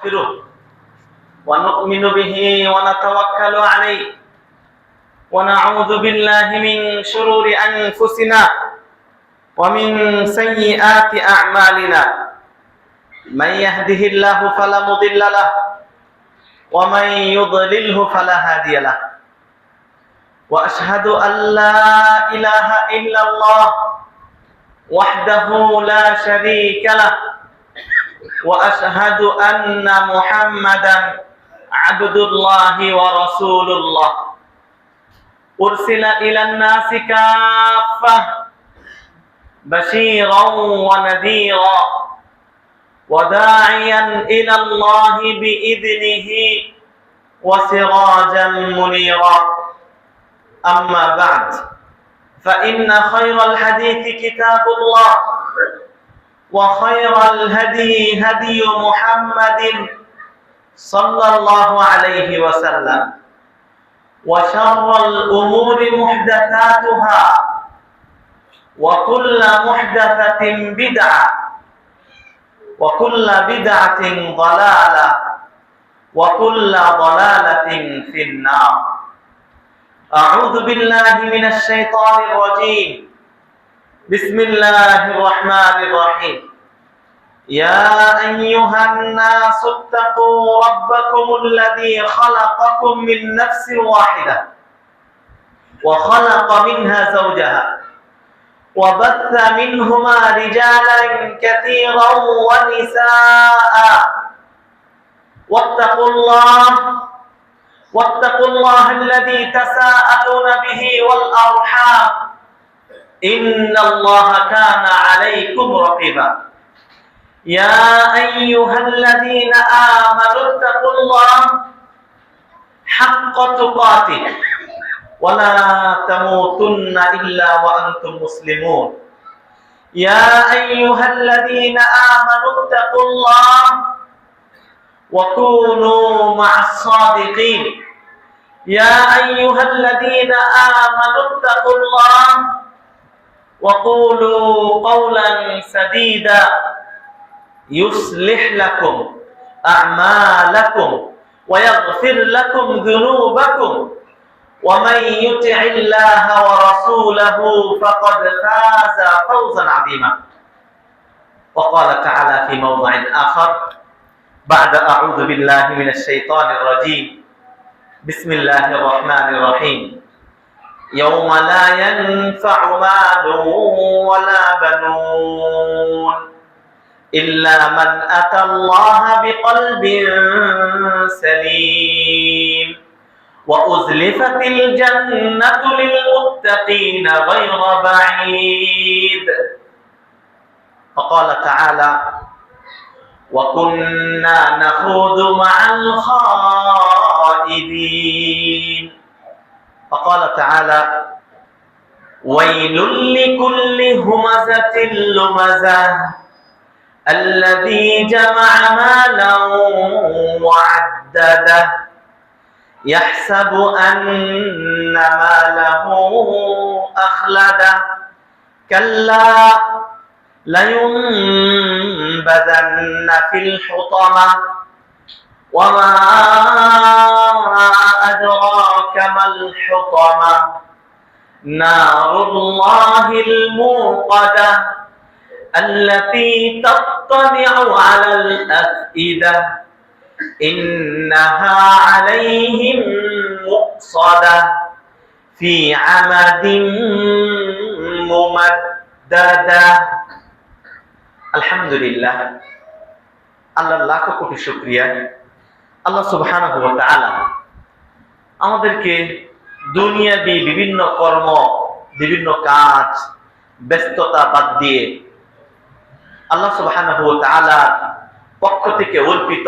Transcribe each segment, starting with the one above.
ونستغفره ونؤمن به ونتوكل عليه ونعوذ بالله من شرور أنفسنا ومن سيئات أعمالنا من يهده الله فلا مضل له ومن يضلله فلا هادي له وأشهد أن لا إله إلا الله وحده لا شريك له وأشهد أن محمدا عبد الله ورسول الله أرسل إلى الناس كافة بشيرا ونذيرا وداعيا إلى الله بإذنه وسراجا منيرا أما بعد فإن خير الحديث كتاب الله وخير الهدي هدي محمد صلى الله عليه وسلم وشر الأمور محدثاتها وكل محدثة بدعة وكل بدعة ضلالة وكل ضلالة في النار. أعوذ بالله من الشيطان الرجيم. بسم الله الرحمن الرحيم. يا أيها الناس اتقوا ربكم الذي خلقكم من نفس واحدة وخلق منها زوجها وبث منهما رجالا كثيرا ونساء واتقوا الله الذي تساءلون به والأرحام إن الله كان عليكم رقيبا. يا أيها الذين آمنوا اتقوا الله حق تقاته ولا تموتن إلا وأنتم مسلمون. يا أيها الذين آمنوا اتقوا الله وكونوا مع الصادقين. يا أيها الذين آمنوا اتقوا الله وقولوا قولا سديدا يصلح لكم أعمالكم ويغفر لكم ذنوبكم ومن يطع الله ورسوله فقد فاز فوزا عظيما. وقال تعالى في موضع آخر بعد أعوذ بالله من الشيطان الرجيم. بسم الله الرحمن الرحيم. يوم لا ينفع مال ولا بنون إلا من أتى الله بقلب سليم وأزلفت الجنة للمتقين غير بعيد. فقال تعالى وكنا نخوض مع الخائضين. فقال تعالى ويل لكل همزة لمزة الذي جمع مالا وعدده يحسب أن ماله أخلده كلا لينبذن في الحطمة وما أدراك ما الحطمة نار الله الموقدة التي تطلع على الأفئدة إنها عليهم مؤصدة في عمد ممددة. আলহামদুলিল্লাহ, আল্লাহর লাখো কোটি শুকরিয়া। আল্লাহ সুবহানাহু ওয়া তাআলা আমাদেরকে দুনিয়াবি বিভিন্ন কর্ম, বিভিন্ন কাজ, ব্যস্ততা বাদ দিয়ে আল্লাহ সুবহানাহু ওয়া তাআলার পক্ষ থেকে অর্পিত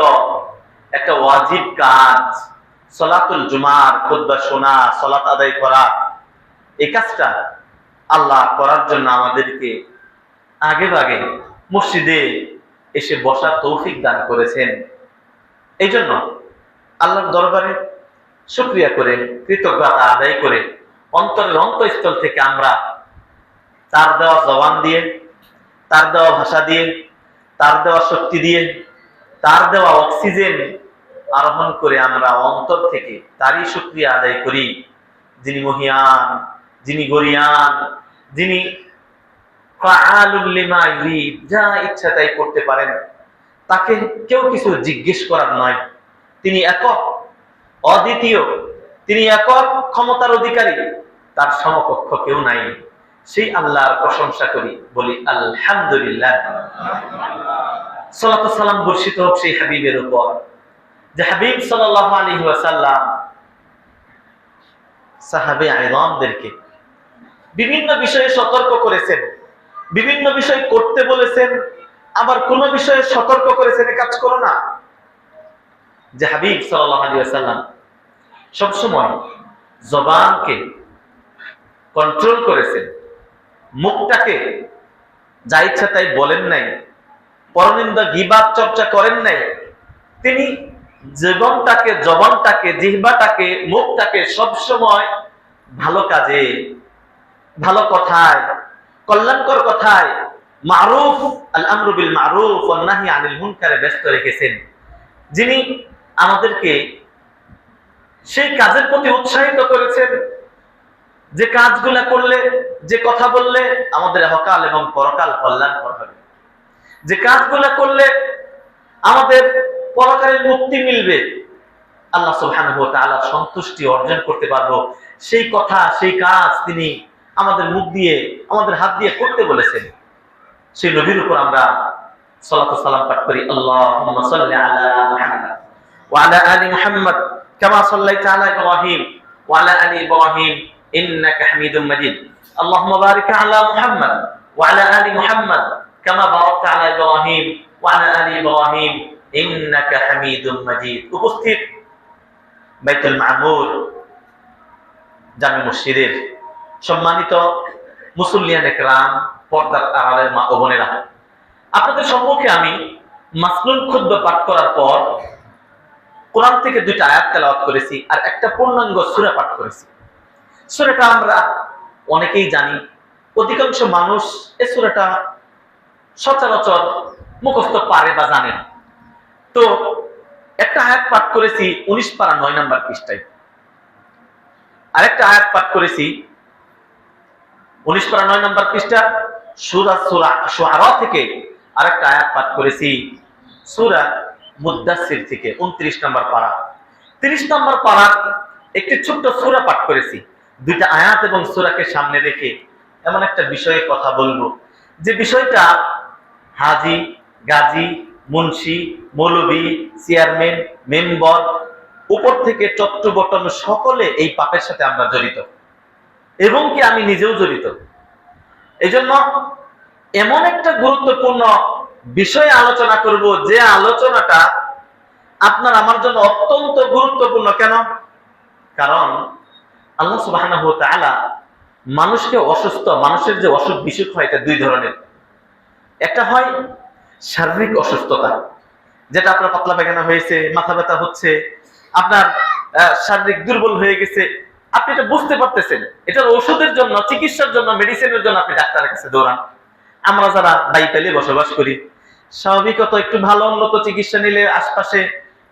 একটা ওয়াজিব কাজ সালাতুল জুমার খুতবা শোনা, সালাত আদায় করা, এই কাজটা আল্লাহ করার জন্য আমাদেরকে আগে ভাগে মসজিদে এসে বসার তৌফিক দান করেছেন। এই জন্য আল্লাহর দরবারে শুকরিয়া করে, কৃতজ্ঞতা আদায় করে, অন্তরের অন্তঃস্থল থেকে আমরা তার দেওয়া জবান দিয়ে, তার দেওয়া ভাষা দিয়ে, তার দেওয়া শক্তি দিয়ে তার দেওয়া অক্সিজেন আরোহণ করে আমরা অন্তর থেকে তারই শুকরিয়া আদায় করি, যিনি মহিয়ান, যিনি গরিয়ান, যিনি ফাআলুল লিমা ইউরিদ, যা ইচ্ছা তাই করতে পারেন, তাকে কেউ কিছু জিজ্ঞেস করার নয়। তিনি একক, অদ্বিতীয়, তিনি একক ক্ষমতার অধিকারী, তার সমকক্ষ কেউ নাই। সেই আল্লাহর প্রশংসা করি, বলি আলহামদুলিল্লাহ। সালাতু সালাম বর্ষিত হোক সেই হাবিবের উপর, যে হাবিব সাল্লাল্লাহু আলাইহি ওয়াসাল্লাম সাহাবে আযমদেরকে বিভিন্ন বিষয়ে সতর্ক করেছেন, বিভিন্ন বিষয় করতে বলেছেন, আবার কোন বিষয়ে সতর্ক করেছেন এ কাজ করো না। যে হাবিব সাল্লাল্লাহু আলাইহি ওয়াসাল্লাম সবসময় জবানকে কন্ট্রোল করেছেন, মুখটাকে যা ইচ্ছা তাই বলেন নাই, পরনিন্দা গীবাত চর্চা করেন নাই। তিনি জবানটাকে, জিহ্বাটাকে, মুখটাকে সবসময় ভালো কাজে, ভালো কথায়, কল্যাণকর কথায়, মারুফ, আল আমরু বিল মারুফ ওয়ান নাহি আনিল মুনকারে ব্যস্ত রেখেছেন, যিনি আমাদেরকে সেই কাজের প্রতি উৎসাহিত করেছেন যে কাজগুলা করলে, যে কথা বললে আমাদের হকাল এবং পরকাল কল্যাণকর হবে, যে কাজগুলা করলে আমাদের পরকালের মুক্তি মিলবে, আল্লাহ সুবহানাহু ওয়া তাআলার সন্তুষ্টি অর্জন করতে পারবো, সেই কথা, সেই কাজ তিনি আমাদের মুখ দিয়ে, আমাদের হাত দিয়ে করতে বলেছেন। সেই নবীর উপর আমরা সালাতু সালাম পাঠ করি। আল্লাহুম্মা সাল্লি আলা মুহাম্মাদ ওয়া আলা আলি মুহাম্মাদ কামা সাল্লাইতা আলা ইব্রাহিম ওয়া আলা আলি ইব্রাহিম ইন্নাকা হামিদুম মাজিদ। আল্লাহুম্মা বারিক আলা মুহাম্মাদ ওয়া আলা আলি মুহাম্মাদ কামা বারাকতা আলা ইব্রাহিম ওয়া আলা আলি ইব্রাহিম ইন্নাকা হামিদুম মাজিদ। উপস্থিত বাইতুল মামুর জামে মসজিদের সম্মানিত মুসল্লিয়ান একরাম, পর্দার আড়ালের মা ও বোনেরা, আপনাদের সম্মুখে আমি মাসনুন খুতবা পাঠ করার পর কোরআন থেকে দুইটা আয়াত তেলাওয়াত করেছি আর একটা পূর্ণাঙ্গ সূরা পাঠ করেছি। সূরাটা আমরা অনেকেই জানি, অধিকাংশ মানুষ এই সূরাটা সচরাচর মুখস্থ পারে বা জানে। তো একটা আয়াত পাঠ করেছি 19 পারা 9 নম্বর পৃষ্ঠায়, আরেকটা আয়াত পাঠ করেছি 19 পারা 9 নম্বর পৃষ্ঠা সূরা শুআরা থেকে, আরেকটা আয়াত পাঠ করেছি সূরা মুদ্দাসসির থেকে 29 নম্বর পারা। 30 নম্বর পারার একটি ছোট্ট সূরা পাঠ করেছি। দুইটা আয়াত এবং সূরাকে সামনে রেখে এমন একটা বিষয়ে কথা বলবো, যে বিষয়টা হাজি, গাজী, মুন্সি, মৌলবী, চেয়ারম্যান, মেম্বার, উপর থেকে চট্টু বটন সকলে এই পাপের সাথে আমরা জড়িত, এবং কি আমি নিজেও জড়িত। এই জন্য এমন একটা গুরুত্বপূর্ণ বিষয়ে আলোচনা করব, যে আলোচনাটা আপনার আমার জন্য অত্যন্ত গুরুত্বপূর্ণ। কেন? কারণ আল্লাহ সুবহানাহু ওয়া তাআলা মানুষকে অসুস্থ, মানুষের যে অসুখ বিসুখ হয় এটা দুই ধরনের। একটা হয় শারীরিক অসুস্থতা, যেটা আপনার পাতলা পায়খানা হয়েছে, মাথা ব্যথা হচ্ছে, আপনার শারীরিক দুর্বল হয়ে গেছে, আপনি এটা বুঝতে পারতেছেন, এটার ওষুধের জন্য, চিকিৎসার জন্য, মেডিসিনের জন্য আপনি ডাক্তারের কাছে দৌড়ান। আমরা যারা বাইপালে বসবাস করি, স্বাভাবিকত একটু ভালো উন্নত চিকিৎসা নিলে আশপাশে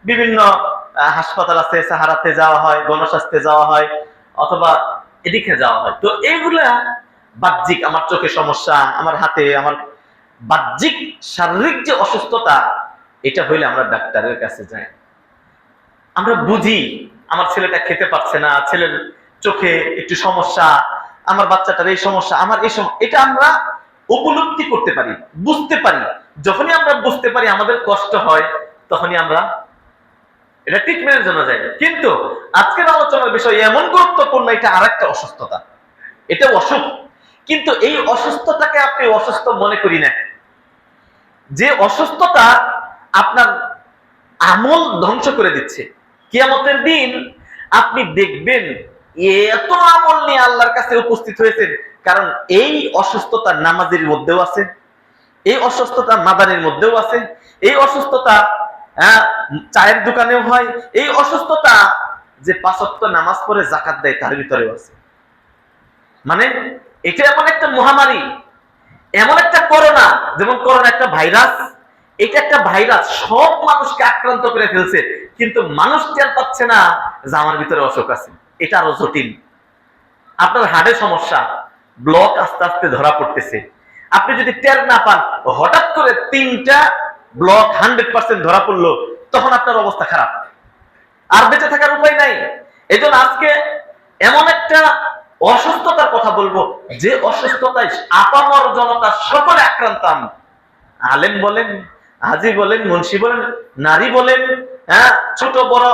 বিভিন্ন হাসপাতাল আছে, সাহারাতে যাওয়া হয়, গণস্বাস্থ্যে যাওয়া হয়, অথবা এদিকে যাওয়া হয়। তো এইগুলা বাহ্যিক, আমার চোখে সমস্যা, আমার হাতে, আমার বাহ্যিক শারীরিক যে অসুস্থতা, এটা হইলে আমরা ডাক্তারের কাছে যাই। আমরা বুঝি আমার ছেলেটা খেতে পারছে না, ছেলের চোখে একটু সমস্যা, আমার বাচ্চাটার এই সমস্যা, আমার এই সমস্যা, এটা আমরা উপলব্ধি করতে পারি, বুঝতে পারি। যখনই আমরা বুঝতে পারি আমাদের কষ্ট হয়, তখনই আমরা এটা ট্রিটমেন্টের জন্য যাই। কিন্তু আজকের আলোচনার বিষয় এমন গুরুত্বপূর্ণ, এটা আরেকটা অসুস্থতা, এটা অসুখ, কিন্তু এই অসুস্থতাকে আপনি অসুস্থ মনে করি না। যে অসুস্থতা আপনার আমল ধ্বংস করে দিচ্ছে, কিয়ামতের দিন আপনি দেখবেন এত আমল নিয়ে আল্লাহর কাছে উপস্থিত হয়েছেন। কারণ এই অসুস্থতা নামাজের মধ্যেও আছে, এই অসুস্থতা মাদানের মধ্যেও আছে, এই অসুস্থতা চায়ের দোকানেও হয়, এই অসুস্থতা যে 5 ওয়াক্ত নামাজ পড়ে যাকাত দেয় তার ভিতরেও আছে। মানে এটা এমন একটা মহামারী, এমন একটা করোনা, যেমন করোনা একটা ভাইরাস, এটা একটা ভাইরাস, সব মানুষকে আক্রান্ত করে ফেলছে, কিন্তু মানুষ টের পাচ্ছে না যে আমার ভিতরে অসুখ আছে। এটা আরো জটিল। আপনার হার্টের সমস্যা, ব্লক আস্তে আস্তে ধরা পড়তেছে, আপনি যদি টের না পান, হঠাৎ করে 3টা ব্লক 100% ধরা পড়লো, তখন আপনার অবস্থা খারাপ, আর বেঁচে থাকার উপায় নাই। এজন্য আজকে এমন একটা অসুস্থতার কথা বলবো, যে অসুস্থতায় আপামর জনতা সকলে আক্রান্ত। আলেম বলেন, হাজি বলেন, মুন্সি বলেন, নারী বলেন, হ্যাঁ, ছোট বড়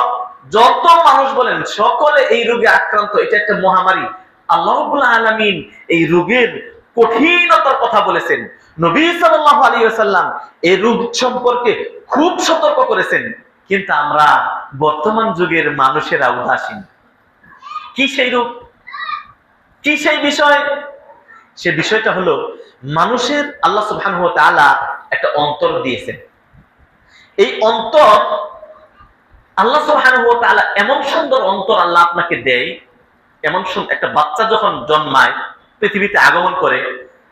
যত মানুষ বলেন, সকলে এই রোগে আক্রান্ত। এটা একটা মহামারী। আল্লাহ রাব্বুল আলামিন এই রোগের কঠিনতার কথা বলেছেন। নবী সাল্লাল্লাহু আলাইহি ওয়াসাল্লাম এই রোগ সম্পর্কে খুব সতর্ক করেছেন, কিন্তু আমরা বর্তমান যুগের মানুষেরা উদাসীন। কি সেই রোগ, কি সেই বিষয়? সে বিষয়টা হলো, মানুষের আল্লাহ সুবহানাহু ওয়া তাআলা একটা অন্তর দিয়েছেন। এই অন্তর আল্লাহ সুবহানাহু ওয়া তাআলা, এমন সুন্দর অন্তর আল্লাহ আপনাকে দেয়। এমন একটা বাচ্চা যখন জন্মায়, পৃথিবীতে আগমন করে,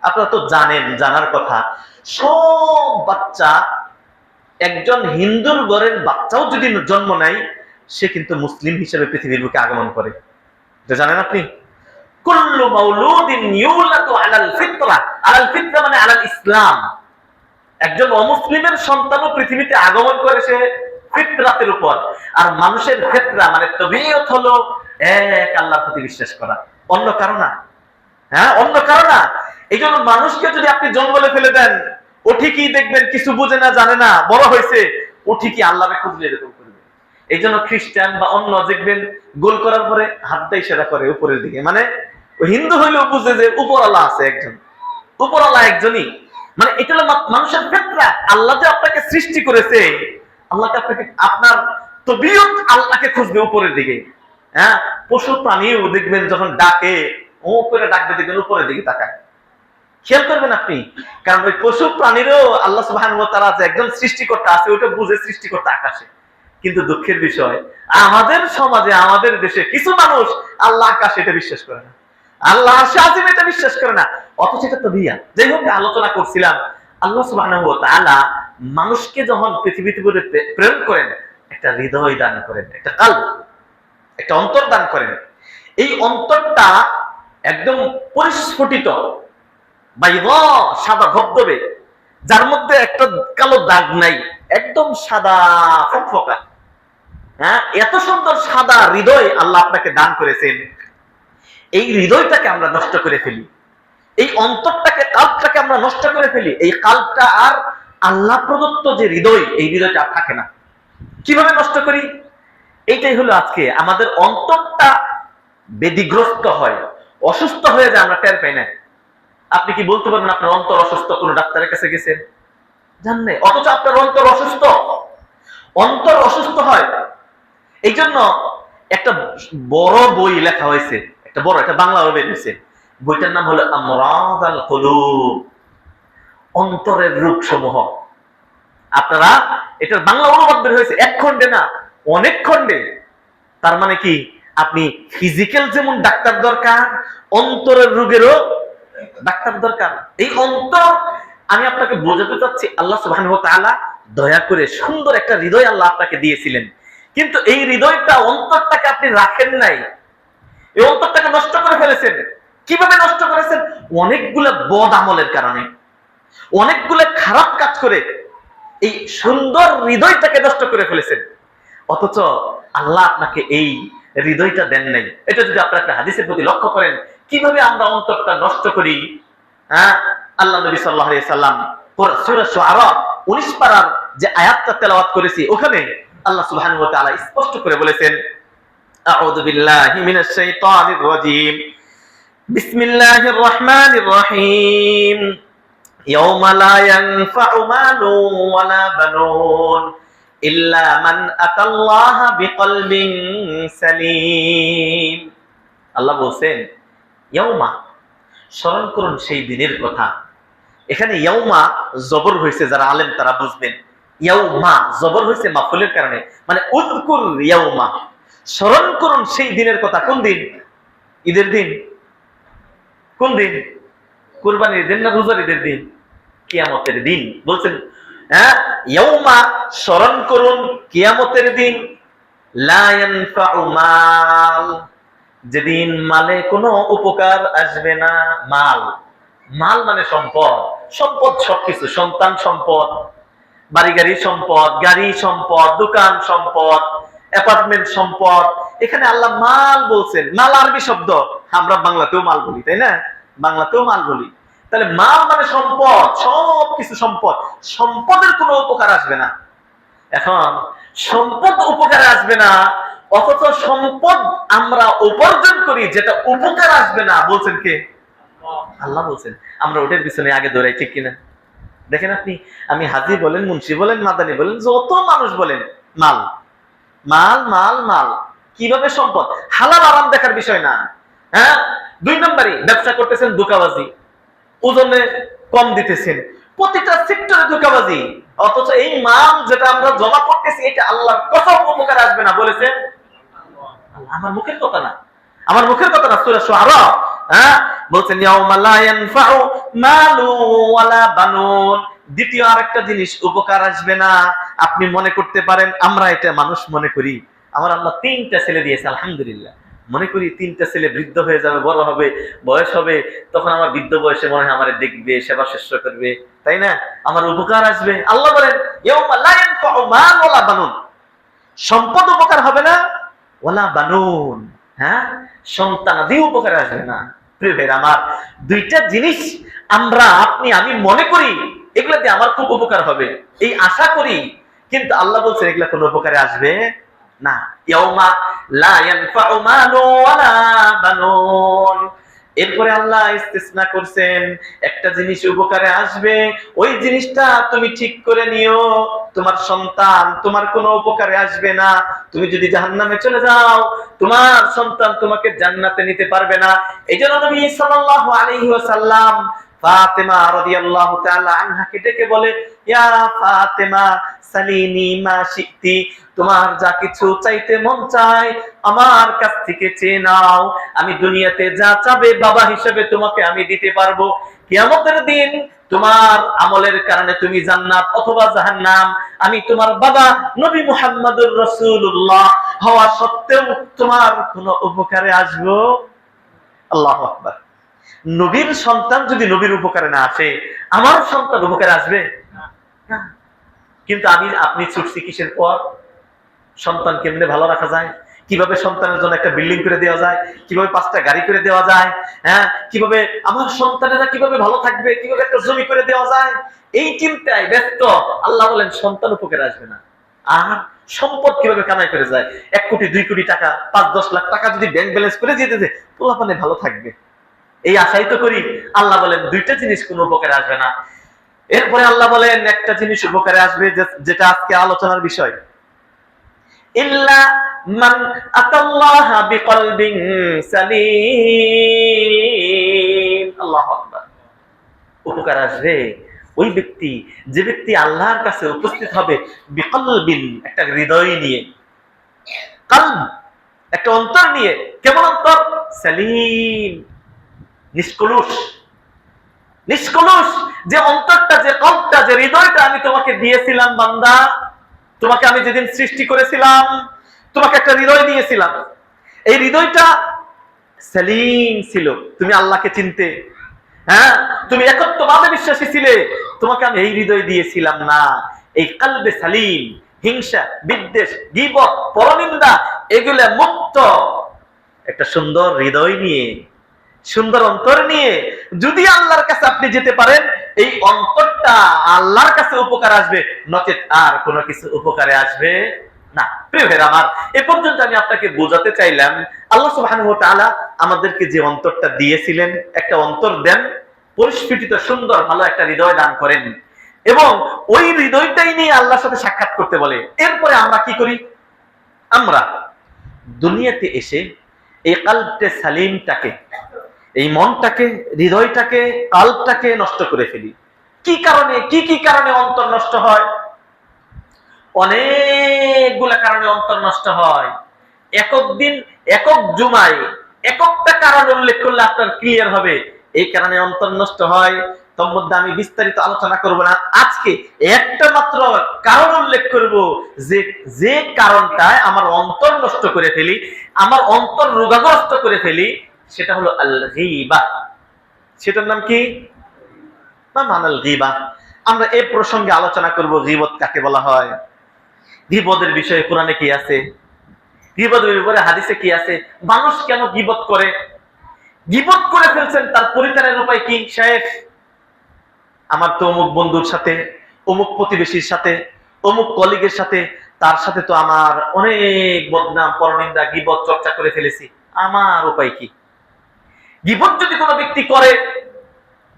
আপনারা তো জানেন, জানার কথা, সব বাচ্চা, একজন হিন্দুর ঘরের বাচ্চাও যদি জন্ম নেয়, সে কিন্তু মুসলিম হিসেবে পৃথিবীর বুকে আগমন করে। এটা জানেন আপনি? কুল্লু মাউলুদিন ইউলাদু আলাল ফিতরা, আলাল ফিতরা মানে আলাল ইসলাম। একজন অমুসলিমের সন্তানও পৃথিবীতে আগমন করে সে ফিতরাতের উপর। আর মানুষের ফিতরা মানে তবিয়ত হলো এক আল্লাহর প্রতি বিশ্বাস করা, অন্য কারো না। হ্যাঁ, অন্য কারো না। এই জন্য মানুষকে যদি আপনি জঙ্গলে ফেলে দেন, ও ঠিকই দেখবেন কিছু বুঝে না, জানে না, বড় হয়েছে, ও ঠিকই আল্লাহকে খুঁজলে এরকম করবে। এই জন্য খ্রিস্টান বা অন্য দেখবেন গোল করার পরে হাতটা ইশারা করে উপরের দিকে, মানে হিন্দু হইলেও বুঝে যে উপর আল্লাহ আছে একজন, উপর আল্লাহ একজনই। মানে এটা হলো মানুষের ফিতরা। আল্লাহ যে আপনাকে সৃষ্টি করেছে, আল্লাহকে আপনাকে, আপনার তবিয়ত আল্লাহকে খুঁজবে উপরের দিকে। হ্যাঁ, পশু প্রাণীও দেখবেন যখন ডাকে, ও করে ডাকবে, দেখবেন উপরের দিকে তাকায়। খেয়াল করবেন আপনি, কারণ ওই পশু প্রাণীরও আল্লাহ সুবহানাহু ওয়া তাআলা যে একজন সৃষ্টিকর্তা আছে, ওটা বুঝে সৃষ্টিকর্তা আকাশে। কিন্তু দুঃখের বিষয়, আমাদের সমাজে, আমাদের দেশে কিছু মানুষ আল্লাহ আকাশ এটা বিশ্বাস করে না, আল্লাহ আযীম এটা বিশ্বাস করে না, অথচ এটা তো বিয়া। যাই হোক, আলোচনা করছিলাম, আল্লাহ সুবহানাহু ওয়া তাআলা মানুষকে যখন পৃথিবীতে প্রেরণ করেন, একটা হৃদয় দান করেন, একটা কাল্ব, একটা অন্তর দান করেন। এই অন্তরটা একদম পরিস্ফুটিত, বাইদা, সাদা ধবধবে, যার মধ্যে একটা কালো দাগ নাই, একদম সাদা ফকফকা। হ্যাঁ, এত সুন্দর সাদা হৃদয় আল্লাহ আপনাকে দান করেছেন। এই হৃদয়টাকে আমরা নষ্ট করে ফেলি, এই অন্তরটাকে, কাল্বটাকে আমরা নষ্ট করে ফেলি। এই কাল্বটা আর আল্লাহ প্রদত্ত যে হৃদয়, এই হৃদয়টা আর থাকে না। কিভাবে নষ্ট করি? এইটাই হলো আজকে আমাদের অন্তরটা বেদিগ্রস্ত হয়, অসুস্থ হয়ে যায়, আমরা টের পাই না। আপনি কি বলতে পারবেন আপনার অন্তর অসুস্থ? কোন ডাক্তারের কাছে গেছেন? জানেন? অথচ আপনার অন্তর অসুস্থ। অন্তর অসুস্থ হয়। এই জন্য একটা বড় বই লেখা হয়েছে, একটা বড়, একটা বাংলা বই হয়েছে, বইটার নাম হলো আমরাদ আল কুলুব, অন্তরের রোগ সমূহ। আপনারা এটার বাংলা অনুবাদ বের হয়েছে, এক খণ্ডে না, অনেক খণ্ডে। তার মানে কি, আপনি ফিজিক্যাল যেমন ডাক্তার দরকার, অন্তরের রোগেরও ডাক্তার দরকার। এই অন্তর আমি আপনাকে বোঝাতে চাচ্ছি, আল্লাহ সুবহানাহু ওয়া তাআলা দয়া করে সুন্দর একটা হৃদয় আল্লাহ আপনাকে দিয়েছিলেন, কিন্তু এই হৃদয়টা, অন্তরটাকে আপনি রাখেন নাই, এই অন্তরটাকে নষ্ট করে ফেলেছেন। কিভাবে নষ্ট করেছেন? অনেকগুলো বদ আমলের কারণে, অনেকগুলো খারাপ কাজ করে এই সুন্দর হৃদয়টাকে নষ্ট করে ফেলেছেন। অথচ আল্লাহ আপনাকে এই হৃদয়টা দেন নাই। এটা যদি আপনারা একটা হাদিসের প্রতি লক্ষ্য করেন, কিভাবে আমরা অন্তরটা নষ্ট করি। হ্যাঁ, আল্লাহ নবী সাল্লাল্লাহু আলাইহি সাল্লাম সূরা শুআরা 19 পারার যে আয়াতটা তেলাওয়াত করেছি, ওখানে আল্লাহ সুবহানাহু ওয়া তাআলা স্পষ্ট করে বলেছেন, আউযু বিল্লাহি মিনাশ শাইতানির রাজীম, বিসমিল্লাহির রহমানির রহিম, ইয়াওমা লা ইয়ানফা'ু মালুন ওয়ালা বানুন ইল্লা মান আতাল্লাহা বিকলবিন সালিম। আল্লাহ বলেন, ইয়াওমা, স্মরণ করুন সেই দিনের কথা। এখানে ইয়াওমা জবর হয়েছে, যারা আলেম তারা বুঝবেন। ইয়াওমা জবর হয়েছে মাফউলের কারণে, মানে উযকুর ইয়াওমা, স্মরণ করুন সেই দিনের কথা। কোন দিন? ঈদের দিন। কোন দিন? কুরবানির দিন না রোজার ঈদের দিন? কিয়ামতের দিন। বলছেন হ্যাঁ, ইয়াউমা স্মরণ করুন কিয়ামতের দিন, লা ইয়ানফাউ মাল, যেদিন মালে কোনো উপকার আসবে না। মাল, মাল মানে সম্পদ, সম্পদ সবকিছু, সন্তান সম্পদ, বাড়ি গাড়ি সম্পদ, গাড়ি সম্পদ, দোকান সম্পদ, অ্যাপার্টমেন্ট সম্পদ। এখানে আল্লাহ মাল বলছেন। মাল আরবি শব্দ, আমরা বাংলাতেও মাল বলি, তাই না? বাংলাতেও মাল বলি। তাহলে মাল মানে সম্পদ, সবকিছু সম্পদ, সম্পদের কোনো উপকার আসবে না। এখন সম্পদ উপকারে আসবে না, অথচ সম্পদ আমরা উপার্জন করি যেটা উপকার আসবে না, বলছেন কে? আল্লাহ বলছেন। আমরা ওটার পিছনে আগে দৌড়াই, ঠিক কিনা? দেখেন আপনি, আমি হাজি বলেন, মুন্সি বলেন, মাদানি বলেন, যত মানুষ বলেন, মাল মাল মাল মাল। কিভাবে সম্পদ? হালাল আরাম দেখার বিষয় না। হ্যাঁ, 2 নম্বরই ব্যবসা করতেছেন, ধোঁকাবাজি, ওজনে কম দিতেছেন, প্রতিটা সেক্টরে ধোঁকাবাজি। অথচ এই মাল যেটা আমরা জমা করতেছি, এটা আল্লাহর কসম উপকার আসবে না, বলেছেন। আমার মুখের কথা না, আমার মুখের কথা না, সূরা শুআরা, হ্যাঁ, বলছেন ইয়াউমা লা ইয়ানফাউ মালু ওয়ালা বানুন। দ্বিতীয় আরেকটা জিনিস উপকার আসবে না। আপনি মনে করতে পারেন, আমরা এটা মানুষ মনে করি, আমার আল্লাহ 3টা ছেলে দিয়েছে, আলহামদুলিল্লাহ, মনে করি 3টা ছেলে বৃদ্ধ হয়ে যাবে, বড় হবে, বয়স হবে, তখন আমার বৃদ্ধ বয়সে মনে হয় আমার দেখবে, সেবা শুশ্রূষা করবে, তাই না? আমার উপকার আসবে। আল্লাহ বলেন ইয়াউমা লা ইয়ানফাউ মাল ওয়ালা বানুন, সম্পদ উপকার হবে না, ওয়ালা বানুন, হ্যাঁ, সন্তানাদি উপকার আসবে না। প্রিয় ভাইরা আমার, 2টা জিনিস আমরা, আপনি, আমি মনে করি এগুলা দিয়ে আমার খুব উপকার হবে, এই আশা করি, কিন্তু আল্লাহ বলছেন এগুলা কোনো উপকারে আসবে না। ইয়াউমা লা ইয়ানফাউ মালু ওয়ালা বানুন। এরপরে আল্লাহ ইস্তিসনা করছেন, একটা জিনিস উপকারে আসবে, ওই জিনিসটা তুমি ঠিক করে নিও, তোমার সন্তান তোমার কোনো উপকারে আসবে না। তুমি যদি জাহান্নামে চলে যাও, তোমার সন্তান তোমাকে জান্নাতে নিতে পারবে না। এইজন্য নবী সাল্লাল্লাহু আলাইহি ওয়াসাল্লাম ফাতেমা রাদিয়াল্লাহু তাআলা আনহাকে ডেকে বলে, ইয়া ফাতেমা সালিনি মা শিতি, তোমার যা কিছু চাইতে মন চায় আমার কাছ থেকে চেয়ে নাও, আমি দুনিয়াতে যা চাবে বাবা হিসেবে তোমাকে আমি দিতে পারবো। কিয়ামতের দিন তোমার আমলের কারণে তুমি জান্নাত অথবা জাহান্নাম, আমি তোমার বাবা নবী মুহাম্মদুর রাসূলুল্লাহ হওয়া সত্ত্বেও তোমার কোনো উপকারে আসবো। আল্লাহু আকবার। নবীর সন্তান যদি নবীর উপকারে না আসে, আমার সন্তান উপকারে আসবে না। কিন্তু আমি আপনি ছুটছি কিসের পর? সন্তান কেমনে ভালো রাখা যায়, কিভাবে সন্তানের জন্য একটা বিল্ডিং করে দেওয়া যায়, কিভাবে 5টা গাড়ি করে দেওয়া যায়, হ্যাঁ, কিভাবে আমার সন্তানেরা কিভাবে ভালো থাকবে, কিভাবে একটা জমি করে দেওয়া যায়, এই চিন্তায় ব্যস্ত। আল্লাহ বলেন সন্তান উপকারে আসবে না। আর সম্পদ কিভাবে কামাই করে যায়, 1 কোটি 2 কোটি টাকা, 5-10 লাখ টাকা যদি ব্যাংক ব্যালেন্স করে দিয়ে দিতে, পোলাপানে ভালো থাকবে, এই আশাই তো করি। আল্লাহ বলেন 2টা জিনিস কোনো উপকারে আসবে না। এরপরে আল্লাহ বলেন একটা জিনিস উপকারে আসবে, যেটা আজকে আলোচনার বিষয়, ইল্লা মান আতাল্লাহা বিকলবিন সালিম। আল্লাহু আকবার। উপকার আসবে ওই ব্যক্তি, যে ব্যক্তি আল্লাহর কাছে উপস্থিত হবে বিকলবিন, একটা হৃদয় নিয়ে, কলব একটা অন্তর নিয়ে। কেমন অন্তর? সালিম, নিষ্কলুষ, নিষ্কলুষ। যে অন্তরটা, যে কলবটা, যে হৃদয়টা আমি তোমাকে দিয়েছিলাম বান্দা, তোমাকে আমি যেদিন সৃষ্টি করেছিলাম, তোমাকে একটা হৃদয় দিয়েছিলাম, এই হৃদয়টা সালিম ছিল, তুমি আল্লাহকে চিনতে, হ্যাঁ, তুমি একত্ববাদে বিশ্বাসী ছিলে, তোমাকে আমি এই হৃদয় দিয়েছিলাম না। এই কলবে সালিম, হিংসা, বিদ্বেষ, গীবত, পরনিন্দা, এগুলা মুক্ত একটা সুন্দর হৃদয় নিয়ে, সুন্দর অন্তর নিয়ে যদি আল্লাহর কাছে আপনি যেতে পারেন, এই অন্তরটা আল্লাহর কাছে উপকার আসবে, নচেত আর কোনো কিছু উপকারে আসবে না। প্রিয় ভাইরা আমার, এ পর্যন্ত আমি আপনাকে বোঝাতে চাইলাম, আল্লাহ সুবহানাহু ওয়া তাআলা আমাদেরকে যে অন্তরটা দিয়েছিলেন, একটা অন্তর দেন, পরিস্ফুটিত সুন্দর ভালো একটা হৃদয় দান করেন, এবং ওই হৃদয়টাই নিয়ে আল্লাহর সাথে সাক্ষাৎ করতে বলে। এরপরে আমরা কি করি? আমরা দুনিয়াতে এসে এই কলবে সালিমটাকে, এই মনটাকে, হৃদয়টাকে, কালবটাকে নষ্ট করে ফেলি। কি কারণে, কি কি কারণে অন্তর নষ্ট হয়? অনেকগুলা কারণে অন্তর নষ্ট হয়। একক দিন, একক জুমায় একটা কারণ উল্লেখ করলে আপনার ক্লিয়ার হবে এই কারণে অন্তর নষ্ট হয়। তোর মধ্যে আমি বিস্তারিত আলোচনা করব না। আজকে একটা মাত্র কারণ উল্লেখ করব, যে কারণটায় আমার অন্তর নষ্ট করে ফেলি, আমার অন্তর রোগাগ্রস্ত করে ফেলি, সেটা হলো আল গীবা। সেটার নাম কি? মানাল গীবা। আমরা এই প্রসঙ্গে আলোচনা করব গীবত কাকে বলা হয়, গীবতের বিষয়ে কোরআনে কি আছে, গীবতের ব্যাপারে হাদিসে কি আছে, মানুষ কেন গীবত করে, গীবত করে ফেলছেন তার পরিত্রাণের উপায় কি? শেখ, আমার তো অমুক বন্ধুর সাথে, অমুক প্রতিবেশীর সাথে, অমুক কলিগের সাথে, তার সাথে তো আমার অনেক বদনাম, পরনিন্দা, গীবত চর্চা করে ফেলেছি, আমার উপায় কি? গীবত যদি কোনো ব্যক্তি করে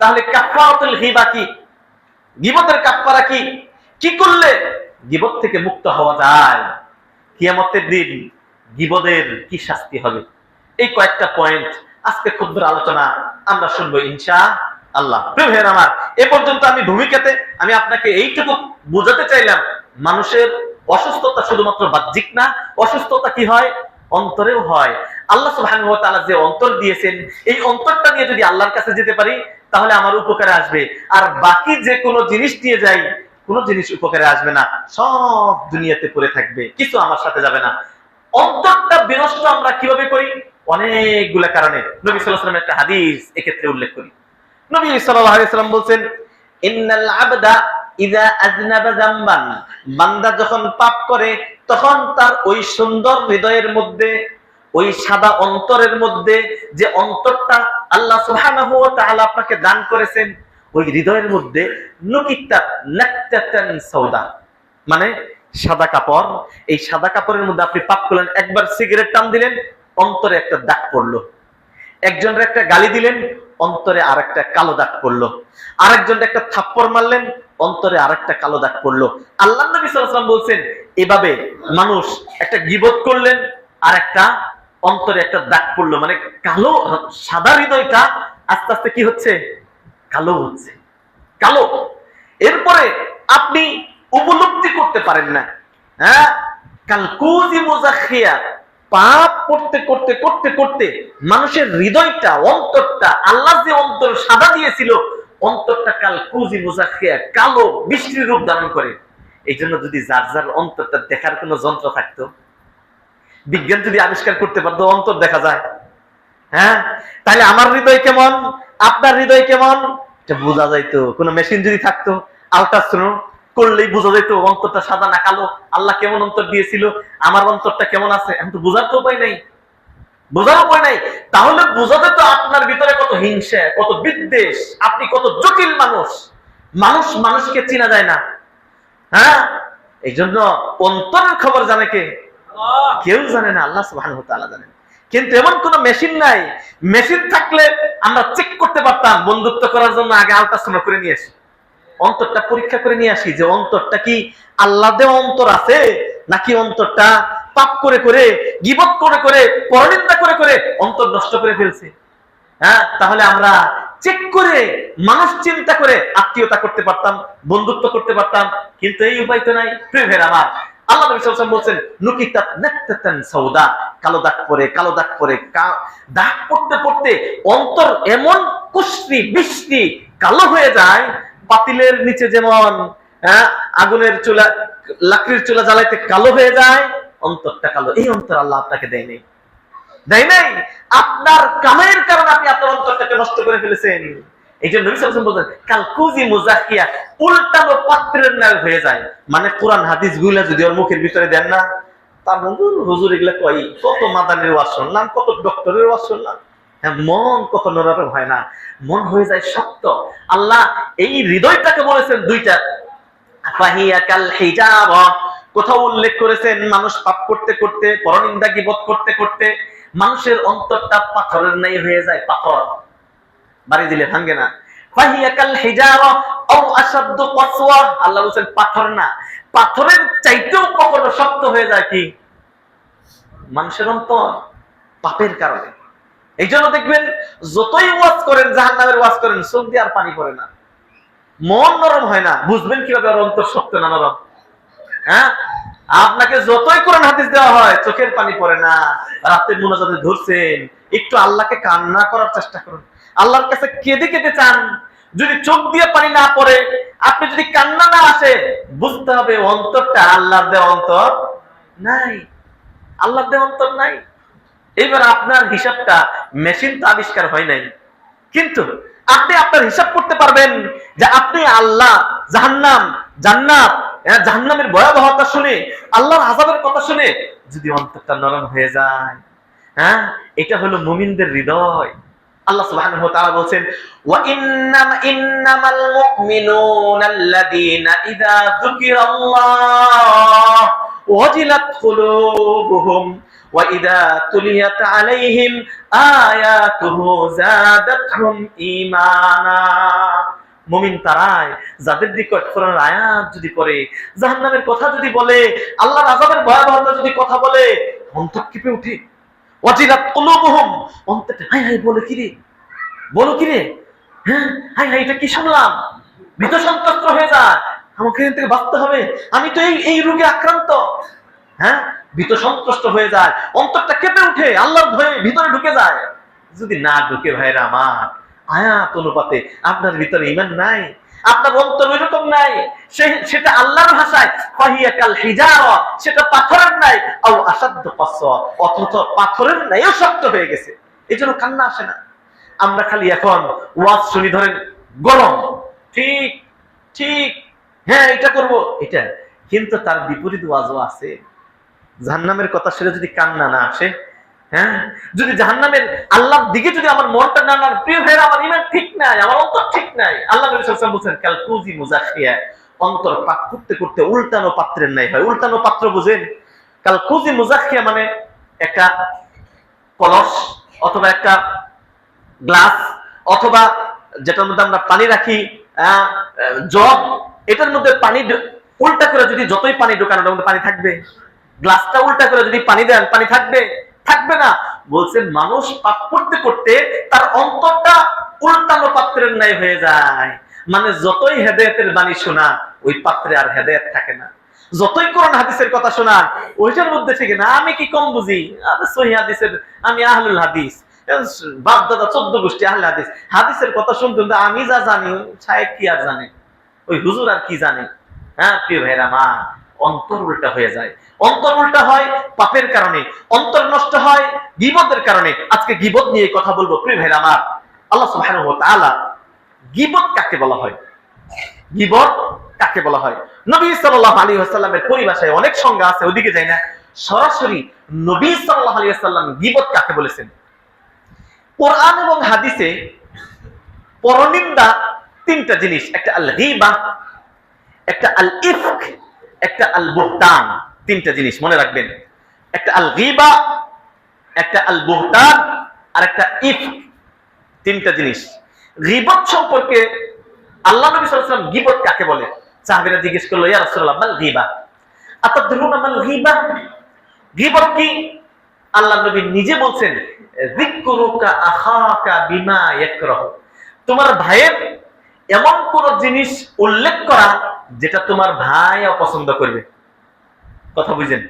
তাহলে কাফারাতুল গীবা কি? গীবতের কাফারা কি? কি করলে গীবত থেকে মুক্ত হওয়া যায়? কিয়ামতের দিন গীবতের কি শাস্তি হবে? এই কয়েকটা পয়েন্ট আজকে ক্ষুদ্র আলোচনা আমরা শুনবো ইনশাআল্লাহ। প্রিয় আমার, এ পর্যন্ত আমি ভূমিকাতে আমি আপনাকে এইটুকু বোঝাতে চাইলাম, মানুষের অসুস্থতা শুধুমাত্র বাহ্যিক না, অসুস্থতা কি হয়? অন্তরেও হয়। আল্লাহ সুবহানাহু ওয়া তাআলা যে অন্তর দিয়েছেন, এই অন্তরটা নিয়ে যদি আল্লাহর কাছে যেতে পারি তাহলে আমার উপকারে আসবে। আর বাকি যে কোনো জিনিস নিয়ে যাই, কোনো জিনিস উপকারে আসবে না, সব দুনিয়াতে পড়ে থাকবে, কিছু আমার সাথে যাবে না। অন্তরটা বিনষ্ট আমরা কিভাবে করি? অনেকগুলা কারণে। নবী সাল্লাল্লাহু আলাইহি ওয়াসাল্লাম একটা হাদিস এক্ষেত্রে উল্লেখ করি। নবী সাল্লাল্লাহু আলাইহি ওয়াসাল্লাম বলেন, ইন্নাল আবদা ইযা আযনাবা যামবান, বান্দা যখন পাপ করে তখন তার ওই সুন্দর হৃদয়ের মধ্যে, ওই সাদা অন্তরের মধ্যে, যে অন্তরটা আল্লাহ সুবহানাহু ওয়া তাআলা আপনাকে দান করেছেন, ওই হৃদয়ের মধ্যে নুকিতাত নাকতাতান সাওদা, মানে সাদা কাপড়। এই সাদা কাপড়ের মধ্যে আপনি পাপ করলেন, একবার সিগারেট টান দিলেন, অন্তরে একটা দাগ পড়লো। একজনের একটা গালি দিলেন, অন্তরে আরেকটা কালো দাগ পড়লো। আরেকজনের একটা থাপ্পড় মারলেন, অন্তরে আরেকটা কালো দাগ পড়লো। আল্লাহ নবী সাল্লাল্লাহু আলাইহি ওয়াসাল্লাম বলছেন, এভাবে মানুষ একটা গীবত করলেন, আর একটা অন্তরে একটা দাগ পড়লো, মানে কালো, সাদা হৃদয়টা আস্তে আস্তে কি হচ্ছে? কালো হচ্ছে, কালো। এরপরে আপনি উপলব্ধি করতে পারেন না, হ্যাঁ, কালকুজি মুজাখিয়া, পাপ করতে করতে করতে করতে মানুষের হৃদয়টা, অন্তরটা, আল্লাহ যে অন্তর সাদা দিয়েছিল, অন্তরটা কালকুজি মুজাখিয়া, কালো বৃষ্টির রূপ ধারণ করে। এই জন্য যদি যার যার অন্তরটা দেখার কোনো যন্ত্র থাকতো, বিজ্ঞান যদি আবিষ্কার করতে পারতো অন্তর দেখা যায়, হ্যাঁ, তাহলে আমার হৃদয় কেমন, আপনার হৃদয় কেমন, এটা বোঝা যাইতো। কোন মেশিন যদি থাকতো, আল্ট্রাসাউন্ড করলেই বোঝা যাইতো অন্তরটা সাদা না কালো, আল্লাহ কেমন অন্তর দিয়েছিল, আমার অন্তরটা কেমন আছে। এখন তো বোঝার তো উপায় নাই, বোঝার উপায় নাই। তাহলে বোঝা যেত আপনার ভিতরে কত হিংসা, কত বিদ্বেষ, আপনি কত জটিল মানুষ। মানুষ মানুষকে চিনা যায় না, হ্যাঁ। এই জন্য অন্তরের খবর জানে কে? কেউ জানে না, আল্লাহ সুবহানাহু ওয়া তাআলা জানেন। কিন্তু এমন কোন মেশিন নাই, মেশিন থাকলে আমরা চেক করতে পারতাম। বন্ধুত্ব করার জন্য আগে আল্ট্রাসাউন্ড করে নিয়ে আসি, অন্তরটা পরীক্ষা করে নিয়ে আসি, যে অন্তরটা কি আল্লাহ দেওয়া অন্তর আছে, নাকি অন্তরটা পাপ করে করে, গীবত করে করে, পরনিন্দা করে করে অন্তর নষ্ট করে ফেলছে। হ্যাঁ, তাহলে আমরা চেক করে, মানুষ চিন্তা করে আত্মীয়তা করতে পারতাম, বন্ধুত্ব করতে পারতাম। কিন্তু এই উপায় তো নাই। প্রিয় ভাইরা আমার, আল্লাহ নবী সাল্লাল্লাহু আলাইহি ওয়াসাল্লাম বলেন, নুকিতাত নাকতাতান সাওদা, কালো দাগ পড়ে, কালো দাগ পড়ে, দাগ পড়তে পড়তে অন্তর এমন কুশরি বৃষ্টি কালো হয়ে যায়, পাতিলের নিচে যেমন, হ্যাঁ, আগুনের চুলা, লাকড়ির চুলা জ্বালাইতে কালো হয়ে যায়, অন্তরটা কালো। এই অন্তর আল্লাহ আপনাকে দেয়নি, দেয় নাই। আপনার কামের কারণে আপনি আপনার অন্তরটাকে নষ্ট করে ফেলেছেন। এই জন্য নবী সাল্লাল্লাহু আলাইহি ওয়াসাল্লাম বলেন, কালকুজি মুজাহিয়া, উল্টানো পাত্রের ন্যায় হয়ে যায়। মানে কোরআন হাদিস গুলা যদি ওর মুখের ভিতরে দেন না, তার হুজুর এগুলা কই, কত মাদানের ওয়াজ শুনলাম, কত ডক্টরের ওয়াজ শুনলাম, হ্যাঁ, মন কত নরম হয় না, মন হয়ে যায় শক্ত। আল্লাহ এই হৃদয়টাকে বলেছেন দুইটা, ফাহিয়া কাল হিজাবা, কোথাও উল্লেখ করেছেন মানুষ পাপ করতে করতে, পরনিন্দা গীবত করতে করতে মানুষের অন্তরটা পাথরের ন্যায় হয়ে যায়। পাথর বাড়ি দিলে ভাঙে না। ফাহিয়া কাল হিজারা আও আশাদ্দু কাসওয়া, আল্লাহ বলেন পাথর না, পাথরের চাইতেও কখনো শক্ত হয়ে যায় কি মানুষের অন্তর, পাপের কারণে। এই জন্য দেখবেন যতই ওয়াজ করেন, জাহান্নামের ওয়াজ করেন, চোখ দিয়ে আর পানি পড়ে না, মন নরম হয় না। বুঝবেন কিভাবে ওর অন্তর শক্ত না নরম? হ্যাঁ, আপনাকে যতই কোরআন হাদিস দেওয়া হয়, চোখের পানি পড়ে না। রাতে মুনাজাতে ধরছেন, একটু আল্লাহকে কান্না করার চেষ্টা করুন, আল্লাহর কাছে কেঁদে কেঁদে চান, যদি চোখ দিয়ে পানি না পড়ে, আপনি যদি কান্না না আসে, বুঝতে হবে অন্তরটা আল্লাহর দেওয়া অন্তর নাই, আল্লাহর দেওয়া অন্তর নাই। এইবার আপনার হিসাবটা মেশিন তো আবিষ্কার হয় নাই, কিন্তু আপনি আপনার হিসাব করতে পারবেন যে আপনি আল্লাহ, জাহান্নাম, জান্নাত, জাহান্নামের ভয়াবহতা শুনে, আল্লাহর আযাবের কথা শুনে যদি অন্তরটা নরম হয়ে যায়, এটা হলো মুমিনদের হৃদয়। আল্লাহ সুবহানাহু ওয়া তাআলা বলেন, ওয়া ইন্নামাল মুমিনুনা আল্লাযীনা ইযা যুকিরাল্লাহ ওয়াজিলাত কুলুবুহুম ওয়া ইযা তুলিয়াত আলাইহিম আয়াতুহু যাদাতহুম ঈমানা। মুমিন তারাই যাদের নিকট কোরআনের আয়াত যদি পড়ে, জাহান্নামের কথা যদি বলে, আল্লাহর আযাবের ভয়াবহতা যদি কথা বলে, অন্তর কেঁপে ওঠে। ওয়াজিলাত কুলুবুহুম, অন্তরটা হায় হায় বলে কি রে, বলো কি রে, হায় হায় এটা কি শুনলাম, ভীত সন্ত্রস্ত হয়ে যায়, আমাকে এখান থেকে বাঁচতে হবে, আমি তো এই রোগে আক্রান্ত। ভীত সন্ত্রস্ত হয়ে যায়, অন্তরটা কেঁপে উঠে, আল্লাহর ভয়ে ভিতরে ঢুকে যায়। যদি না ঢুকে ভাইরা আমার, আয়াত অনুপাতে আপনার ভিতরে ঈমান নাই, আপনার অন্তর ওইরকম নাই, সেটা আল্লাহর ভাষায় ফাহিয়া কাল হিজারা, সেটা পাথরের নাই, আও আসাদ্দ কাসওয়া, অথচ পাথরের নাইও শক্ত হয়ে গেছে, এজন্য কান্না আসে না। আমরা খালি এখন ওয়াজ শুনি, ধরেন গরম, ঠিক ঠিক, এটা করব এটা, কিন্তু তার বিপরীত ওয়াজও আছে। জাহান্নামের কথা শুনে যদি কান্না না আসে, যদি জাহান্নামের আল্লাহর দিকে যদি আমার মনটা না, প্রিয় ভাইরা আমার ঈমান ঠিক নাই, আমার অন্তর ঠিক নাই। আল্লাহ নবী সাল্লাল্লাহু আলাইহি ওয়াসাল্লাম বলেন, কাল কুজি মুজাখিয়া, অন্তর পাক করতে করতে উল্টানো পাত্রের নাই হয়। উল্টানো পাত্র বুঝেন? কাল কুজি মুজাখিয়া মানে একটা কলস অথবা একটা গ্লাস অথবা যেটার মধ্যে আমরা পানি রাখি, জগ, এটার মধ্যে পানি উল্টা করে যদি যতই পানি ঢোকানো, ওটার মধ্যে পানি থাকবে? গ্লাসটা উল্টা করে যদি পানি দেন, পানি থাকবে? থাকবে না। বলছেন মানুষ পাপ করতে করতে তার অন্তরটা উল্টানো পাত্রের ন্যায় হয়ে যায়। মানে যতই হেদায়েতের বাণী শোনা, ওই পাত্রে আর হেদায়েত থাকে না। যতই কোরআন হাদিসের কথা শোনা, ওইটার মধ্যে থেকে না। আমি কি কম বুঝি? সহিহ হাদিসের, আমি আহলুল হাদিস, বাপ দাদা 14 গোষ্ঠী আহলে হাদিস, হাদিসের কথা শুনতেন, আমি যা জানি সাহেব কি আর জানে, ওই হুজুর আর কি জানে। প্রিয় ভাইরা মা, অন্তর উল্টা হয়ে যায়। অন্তর উল্টা হয় পাপের কারণে, অন্তর নষ্ট হয় গীবতের কারণে। আজকে গীবত নিয়ে কথা বলবো। প্রিয় ভাইরা আমার, আল্লাহ সুবহানাহু ওয়া তাআলা গীবত কাকে বলা হয়, গীবত কাকে বলা হয়, নবী সাল্লাল্লাহু আলাইহি ওয়াসাল্লামের পরিভাষায় অনেক সংজ্ঞা আছে, ওদিকে যাই না। সরাসরি নবী সাল্লাল্লাহু আলাইহি ওয়াসাল্লাম গীবত কাকে বলেছেন। কোরআন এবং হাদিসে পরনিন্দা তিনটা জিনিস, একটা আল গীবা, একটা আল ইফক, একটা আল বুহতান। তিনটা জিনিস মনে রাখবেন, একটা আল গীবা, একটা আল বুহতান, আর একটা ইফক। তিনটা জিনিস। গীবত সম্পর্কে আল্লাহ নবী সাল্লাল্লাহু আলাইহি ওয়াসাল্লাম গীবত কাকে বলে, সাহাবীরা জিজ্ঞেস করলো, ইয়া রাসূলুল্লাহ মাল গীবা, আতাদরুনা মাল গীবা, গীবত কি? আল্লাহ নবী নিজে বলছেন, যিকরুকা আখাকা বিমা ইয়াকরাহু, তোমার ভাইয়ের এমন কোন জিনিস উল্লেখ করা যেটা তোমার ভাই অপছন্দ করবে। কথা বুঝেন?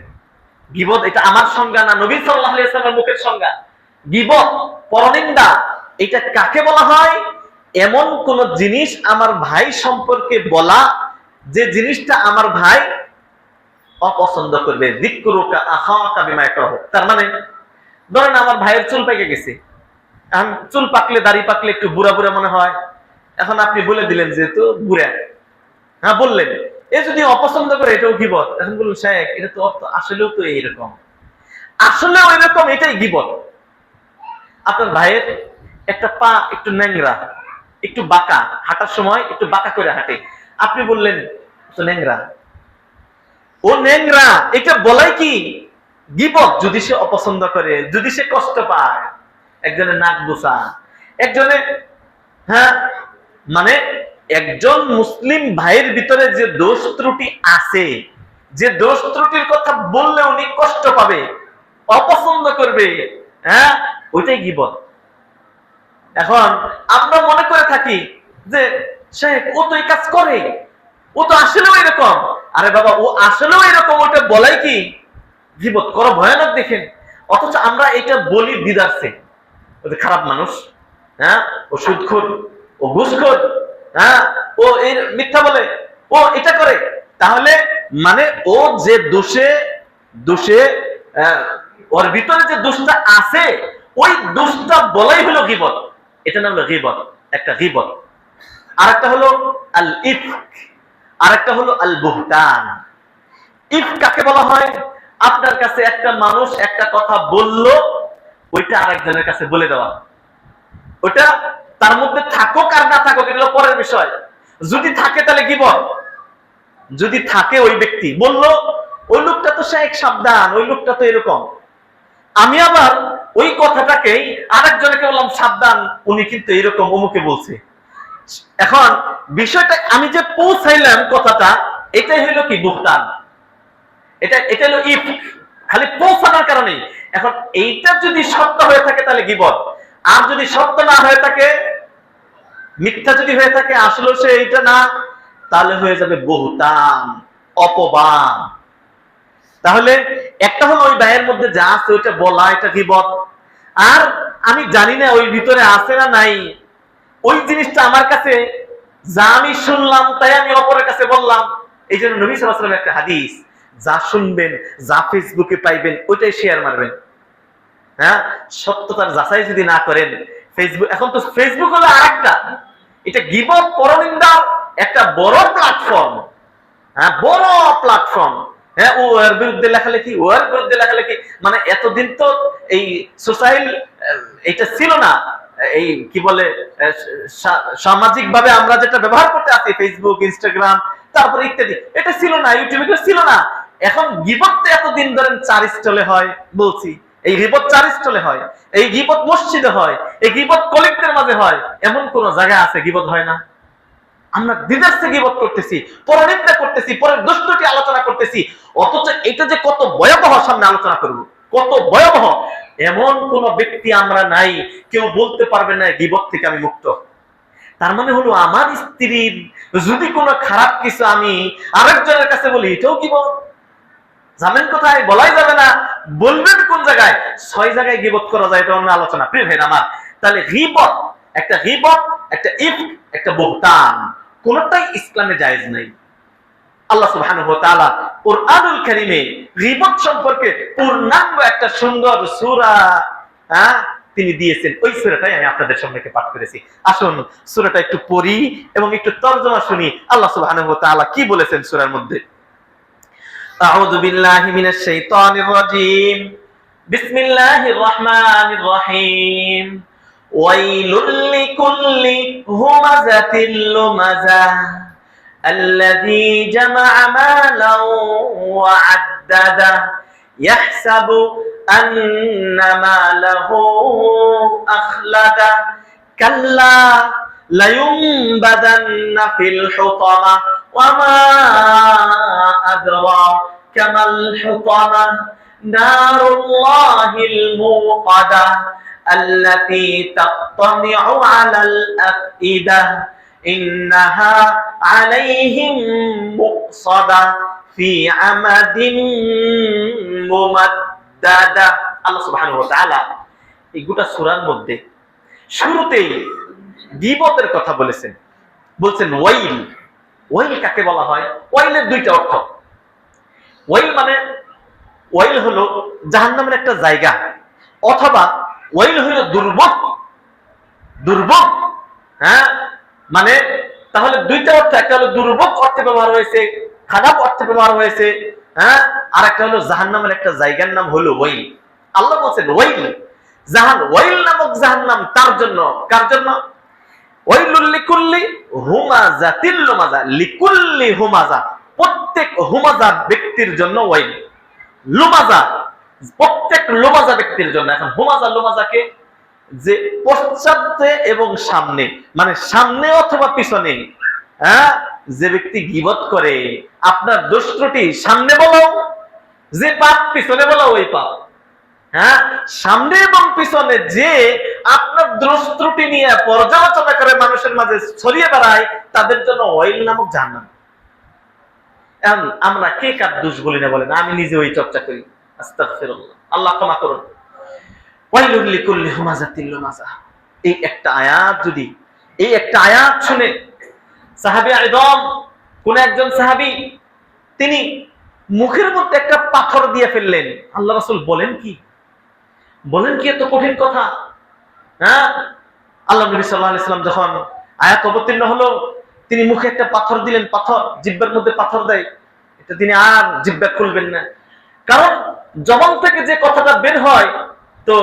গীবত এটা আমার সংজ্ঞা না, নবী সাল্লাল্লাহু আলাইহি ওয়াসাল্লামের মুখের সংজ্ঞা। গীবত, পরনিন্দা, এটা কাকে বলা হয়? এমন কোন জিনিস আমার ভাই সম্পর্কে বলা যে জিনিসটা আমার ভাই অপছন্দ করবে। যিকরুকা আখাকা বিমা ইয়াকরাহু, তার মানে ধরেন আমার ভাইয়ের চুল পেকে গেছে, এখন চুল পাকলে, দাড়ি পাকলে একটু বুড়া বুড়া মনে হয়। এখন আপনি বলে দিলেন যেহেতু বুড়া, বললেন, এ যদি অপছন্দ করে, এটাও গীবত। এখন বলুন শেখ, এটা তো আসলেও তো এইরকম, আসলেও এরকম, এটাই গীবত। আপনার ভাইয়ের একটা পা একটু ন্যাংরা, একটু বাঁকা, হাঁটার সময় একটু বাঁকা করে হাঁটে, আপনি বললেন তো ন্যাংরা, ও ন্যাংরা, এটা বলাই কি গীবত? যদি সে অপছন্দ করে, যদি সে কষ্ট পায়। একজনের নাক বোসা, একজনে মানে একজন মুসলিম ভাইয়ের ভিতরে যে দোষ ত্রুটি আছে, যে দোষ ত্রুটির কথা বললে উনি কষ্ট পাবে, অপছন্দ করবে, ওইটাই গীবত। এখন আমরা মনে করে থাকি যে শেখ ও তো এই কাজ করে, ও তো আসলেও এরকম। আরে বাবা, ও আসলেও এরকম, ওটা বলাই কি গীবত? করা ভয়ানক দেখেন। অথচ আমরা এটা বলি দিদারছে, ও খারাপ মানুষ, ও সুদখোর, ও ঘুষখোর, হ্যাঁ, ও এই মিথ্যা বলে, ও এটা করে, তাহলে মানে ও যে দোষে দোষে ওর ভিতরে যে দোষটা আছে, ওই দোষটা বলাই হলো গীবত। এটা নাম হলো গীবত, একটা গীবত। আর একটা হলো আল ইফক, আর একটা হলো আল বুহতান। ইফক কাকে বলা হয়? আপনার কাছে একটা মানুষ একটা কথা বলল, ওইটা আরেকজনের কাছে বলে দেওয়া। ওটা তার মধ্যে থাকুক আর না থাকুক, এটা হলো পরের বিষয়। যদি থাকে তাহলে গীবত। যদি থাকে, ওই ব্যক্তি বলল, ওই লোকটা তো শেখ, সাবধান, ওই লোকটা তো এরকম। আমি আবার ওই কথাটাকেই আরেকজনকে বললাম, সাবধান, উনি কিন্তু এরকম, অমুকে বলছে। এখন বিষয়টা আমি যে পৌঁছাইলাম কথাটা, এটাই হইলো কি? বুহতান। এটা হলো ইফ, খালি পৌঁছানোর কারণে। এখন এইটা যদি সত্য হয়ে থাকে তাহলে গীবত, আর যদি সত্য না হয়ে থাকে, মিথ্যা যদি হয়ে থাকে, আসলে সে এইটা না, তাহলে হয়ে যাবে বুহতান, অপবাদ। তাহলে একটা হলো ওই ভাইয়ের মধ্যে যা আছে ওইটা বলা, এটা গীবত। আর আমি জানি না ওই ভিতরে আছে না নাই, ওই জিনিসটা আমার কাছে যা আমি শুনলাম তাই আমি অপরের কাছে বললাম। এই জন্য নবী সাল্লাল্লাহু আলাইহি ওয়াসাল্লাম একটা হাদিস, যা শুনবেন, যা ফেসবুকে পাইবেন, ওইটাই শেয়ার মারবেন। হ্যাঁ, সত্যতার যাচাই যদি না করেন, ফেসবুক, এখন তো ফেসবুক হলো আরেকটা, এটা গীবত পরনিন্দার একটা বড় প্ল্যাটফর্ম। হ্যাঁ, বড় প্ল্যাটফর্ম। হ্যাঁ, ও এর বিরুদ্ধে লেখালেখি, ও এর বিরুদ্ধে লেখালেখি, মানে এতদিন তো এই সোশ্যাল এটা ছিল না, এই কি বলে সামাজিক ভাবে আমরা যেটা ব্যবহার করতে আছি, ফেসবুক, ইনস্টাগ্রাম, তারপরে ইত্যাদি, এটা ছিল না, ইউটিউব এটা ছিল না। এখন গীবত এতদিন ধরেন 4 স্টলে হয়, বলছি এই গীবত 4 স্টলে হয়, এই গীবত মসজিদে হয়, এই গীবত কলিগদের মাঝে হয়, এমন কোন জায়গা আছে গীবত হয় না? আমরা দিদারসে গীবত করতেছি, পরনিন্দা করতেছি, পরের দুষ্টটি আলোচনা করতেছি, অথচ এটা যে কত ভয়াবহ সামনে আলোচনা করব, কত ভয়াবহ, এমন কোন ব্যক্তি আমরা নাই, কেউ বলতে পারবে না গীবত থেকে আমি মুক্ত। তার মানে হলো আমার স্ত্রীর যদি কোনো খারাপ কিছু আমি আরেকজনের কাছে বলি, এটাও গীবত। জানেন কোথায়? বলাই যাবে না। বলবেন কোন জায়গায়? 6 জায়গায় গীবত করা যায়, এটা অন্য আলোচনা। প্রিয় ভাইরা আমার, তাহলে গীবত, একটা ইফক, একটা বুহতান, কোনটাই ইসলামে জায়েজ নাই। আল্লাহ সুবহানাহু ওয়া তাআলা কুরআনুল কারীমে গীবত সম্পর্কে পূর্ণাঙ্গ একটা সুন্দর সূরা তিনি দিয়েছেন। ওই সূরাটাই আমি আপনাদের সামনে পাঠ করেছি। আসুন সূরাটা একটু পড়ি এবং একটু তরজমা শুনি আল্লাহ সুবহানাহু ওয়া তাআলা কি বলেছেন সূরার মধ্যে। আউযু বিল্লাহি মিনাশ শাইতানির রাজীম। বিসমিল্লাহির রাহমানির রাহিম। ওয়াইলুল লিকুল্লি হুমাযাতিল লুমাযাহ الذي جمع مالا وعدده يحسب أن ماله أخلده كلا لينبذن في الحطمة وما أدراك ما الحطمة نار الله الموقدة التي تطلع على الأفئدة إنها عليهم مؤصدة في عمد ممددة। আল্লাহ সুবহানাহু ওয়া তাআলা এই গোটা সূরার মধ্যে শুরুতেই গীবতের কথা বলেছেন। বলছেন ওয়াইল। ওয়াইল কাকে বলা হয়? ওয়াইলের দুইটা অর্থ। ওয়াইল হলো জাহান্নামের একটা জায়গা, অথবা ওয়াইল হলো দুর্ভোগ। হ্যাঁ, মানে তাহলে দুইটা অর্থ, একটা হলো দুর্ভোগ অর্থে ব্যবহার হয়েছে, খারাপ অর্থে ব্যবহার হয়েছে। হ্যাঁ, আর একটা হলো জাহান্নামের একটা জায়গার নাম হলো ওয়াইল। আল্লাহ বলছেন ওয়াইল, ওয়াইল নামক জাহান্নাম তার জন্য। কার জন্য? ওয়াইলুল লিকুল্লি হুমাযাতিল লুমাযা। লিকুল্লি হুমাযা, প্রত্যেক হুমাযা ব্যক্তির জন্য ওয়াইল। লুমাযা, প্রত্যেক লুমাযা ব্যক্তির জন্য। এখন হুমাযা লুমাযাকে যে পশ্চাতে এবং সামনে, মানে সামনে অথবা পিছনে, হ্যাঁ, যে ব্যক্তি গীবত করে, আপনার দোষ ত্রুটি সামনে বলো যে পাপ, পিছনে বলো ওই পাপ। হ্যাঁ, সামনে এবং পিছনে যে আপনার দোষ ত্রুটি নিয়ে পর্যালোচনা করে মানুষের মাঝে ছড়িয়ে বেড়ায়, তাদের জন্য ওয়াইল নামক জাহান্নাম। এখন আমরা কে কার দোষ বলি না বলেন? আমি নিজে ওই চর্চা করি। আস্তাগফিরুল্লাহ, আল্লাহ ক্ষমা করুন। ওয়াইলুল লিকুল্লি হুমাযাতিল লুমাযা, এই একটা আয়াত শুনে সাহাবী আযম, কোন একজন সাহাবী তিনি মুখের মধ্যে একটা পাথর দিয়ে ফেললেন। আল্লাহ রাসূল বলেন কি এত কঠিন কথা? হ্যাঁ, আল্লাহ নবী সাল্লাল্লাহু আলাইহি ওয়াসাল্লাম যখন আয়াত অবতীর্ণ হলো, তিনি মুখে একটা পাথর দিলেন। পাথর, জিহ্বার মধ্যে পাথর দেয়, এটা তিনি আর জিহ্বা খুলবেন না। কারণ জবান থেকে যে কথাটা বের হয়, তো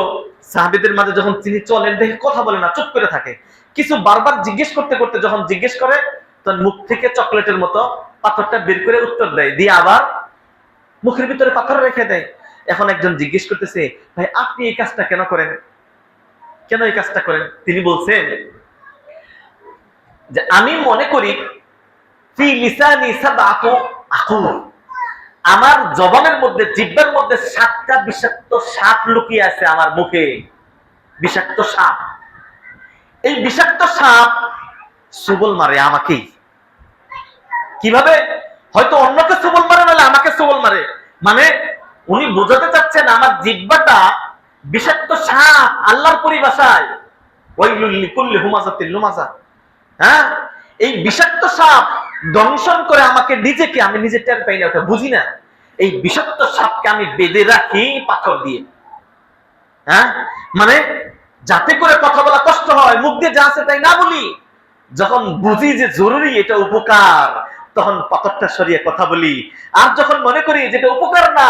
সাহাবীদের মাঝে যখন তিনি চলেন দেখে কথা বলে না, চুপ করে থাকে। কিছু বারবার জিজ্ঞেস করতে করতে যখন জিজ্ঞেস করে, তখন মুখ থেকে চকলেটের মতো পাথরটা বের করে উত্তর দেয়, দিয়ে আবার মুখের ভিতরে পাথর রেখে দেয়। এখন একজন জিজ্ঞেস করতেছে, ভাই আপনি এই কাজটা কেন করেন? কেন এই কাজটা করেন? তিনি বলছেন যে আমি মনে করি ফি লিসানি সাবআতু আকুল, আমার জবানের মধ্যে, জিহ্বার মধ্যে 7টা বিষাক্ত সাপ লুকিয়ে আছে। আমার মুখে বিষাক্ত সাপ। এই বিষাক্ত সাপ সবল মারে আমাকেই। কিভাবে? হয়তো অন্যকে সবল মারে, নাহলে আমাকে সবল মারে। মানে উনি বোঝাতে চাচ্ছেন আমার জিহ্বাটা বিষাক্ত সাপ, আল্লাহর পরিভাষায় ওয়াইলুল লিকুল্লি হুমাযাতিল লুমাযা। হ্যাঁ, এই বিষাক্ত সাপ দংশন করে আমাকে, নিজেকে আমি নিজে টের পাই না, ওটা বুঝি না। এই বিষাক্ত সাপকে আমি বেঁধে রাখি পাথর দিয়ে। হ্যাঁ, মানে যাতে করে কথা বলা কষ্ট হয়, মুখ দিয়ে যা আছে তাই না বলি। যখন বুঝি যে জরুরি, এটা উপকার, তখন পাথরটা সরিয়ে কথা বলি। আর যখন মনে করি যেটা উপকার না,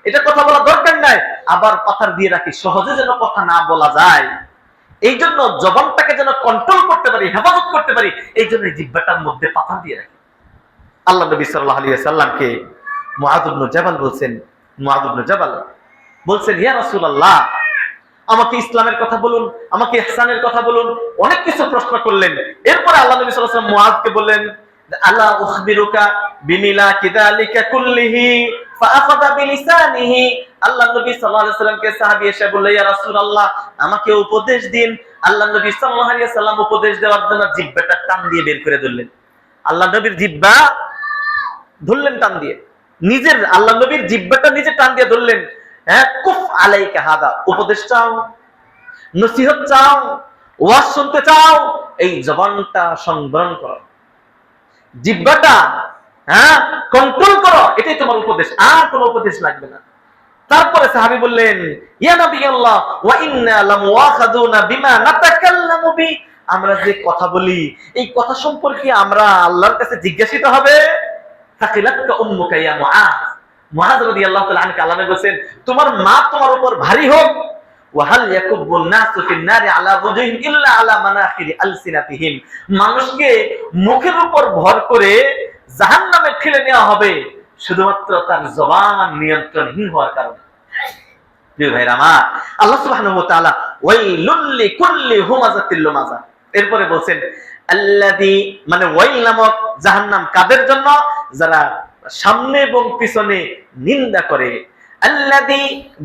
এটা কথা বলা দরকার নাই, আবার পাথর দিয়ে রাখি, সহজে যেন কথা না বলা যায়। এই জন্য জবানটাকে যেন কন্ট্রোল করতে পারি, হেফাজত করতে পারি, এই জন্য জিহ্বাটার মধ্যে পাথর দিয়ে রাখি। আল্লাহ নবী সাল্লাল্লাহু আলাইহি ওয়াসাল্লামকে মুআয ইবনে জাবাল বলছেন, মুআয ইবনে জাবাল বলছেন, ইয়া রাসূলুল্লাহ, আমাকে ইসলামের কথা বলুন, আমাকে ইহসানের কথা বলুন। অনেক কিছু প্রশ্ন করলেন। এরপরে আল্লাহ নবী সাল্লাল্লাহু আলাইহি ওয়াসাল্লাম মুআযকে বললেন, আলা উখবিরুকা বিমিলা কিযালিকা কুল্লিহি ফাআখাযা বিলিসানিহি। আল্লাহ নবী সাল্লাল্লাহু আলাইহি ওয়াসাল্লামকে সাহাবী এসে বলল, ইয়া রাসূলুল্লাহ, আমাকে উপদেশ দিন। আল্লাহ নবী সাল্লাল্লাহু আলাইহি ওয়াসাল্লাম উপদেশ দেওয়ার জন্য জিহ্বাটা টান দিয়ে বের করে ধরলেন। আল্লাহ নবীর জিহ্বা ধরলেন টান দিয়ে, নিজের আল্লাহ নবীর জিহ্বাটা নিজে টান দিয়ে ধরলেন। হ্যাঁ, কুফ আলাইকা হাদা, উপদেশ চাও, নসিহত চাও, ওয়াজ শুনতে চাও, এই জবানটা সংবরণ করো, জিহ্বাটা কন্ট্রোল করো, এটাই তোমার উপদেশ, আর কোনো উপদেশ লাগবে না। তারপরে সাহাবী বললেন, ইয়া নবিয়াল্লাহ ওয়া ইন্না লামুআখাযুনা বিমা নাতাকাল্লামু বি, আমরা যে কথা বলি, এই কথা সম্পর্কে আমরা আল্লাহর কাছে জিজ্ঞাসিত হবে। তাকিলাতকা উম্মুকা ইয়া মুআয, মুআয রাদিয়াল্লাহু তাআলা আনহু আল্লাহ বলেন, তোমার মা তোমার উপর ভারী হোক। ওয়া হাল ইয়াকুবুন নাসু ফিন নারি আলা ওয়াজহিম ইল্লা আলা মানাখিরি আলসিনাতিহিম, মানুষকে মুখের উপর ভর করে জাহান্নামে ঠেলে নেওয়া হবে শুধুমাত্র তার জবান নিয়ন্ত্রণহীন হওয়ার কারণে। প্রিয় ভাইরা আমার, আল্লাহ সুবহানাহু ওয়া তাআলা ওয়াইলুল লিকুল্লি হুমাযাতিল লুমাযা, এরপরে বলেন আল্লাযী, মানে ওয়াইল নামক জাহান্নাম কাদের জন্য? যারা সামনে এবং পিছনে নিন্দা করে। আল্লাযী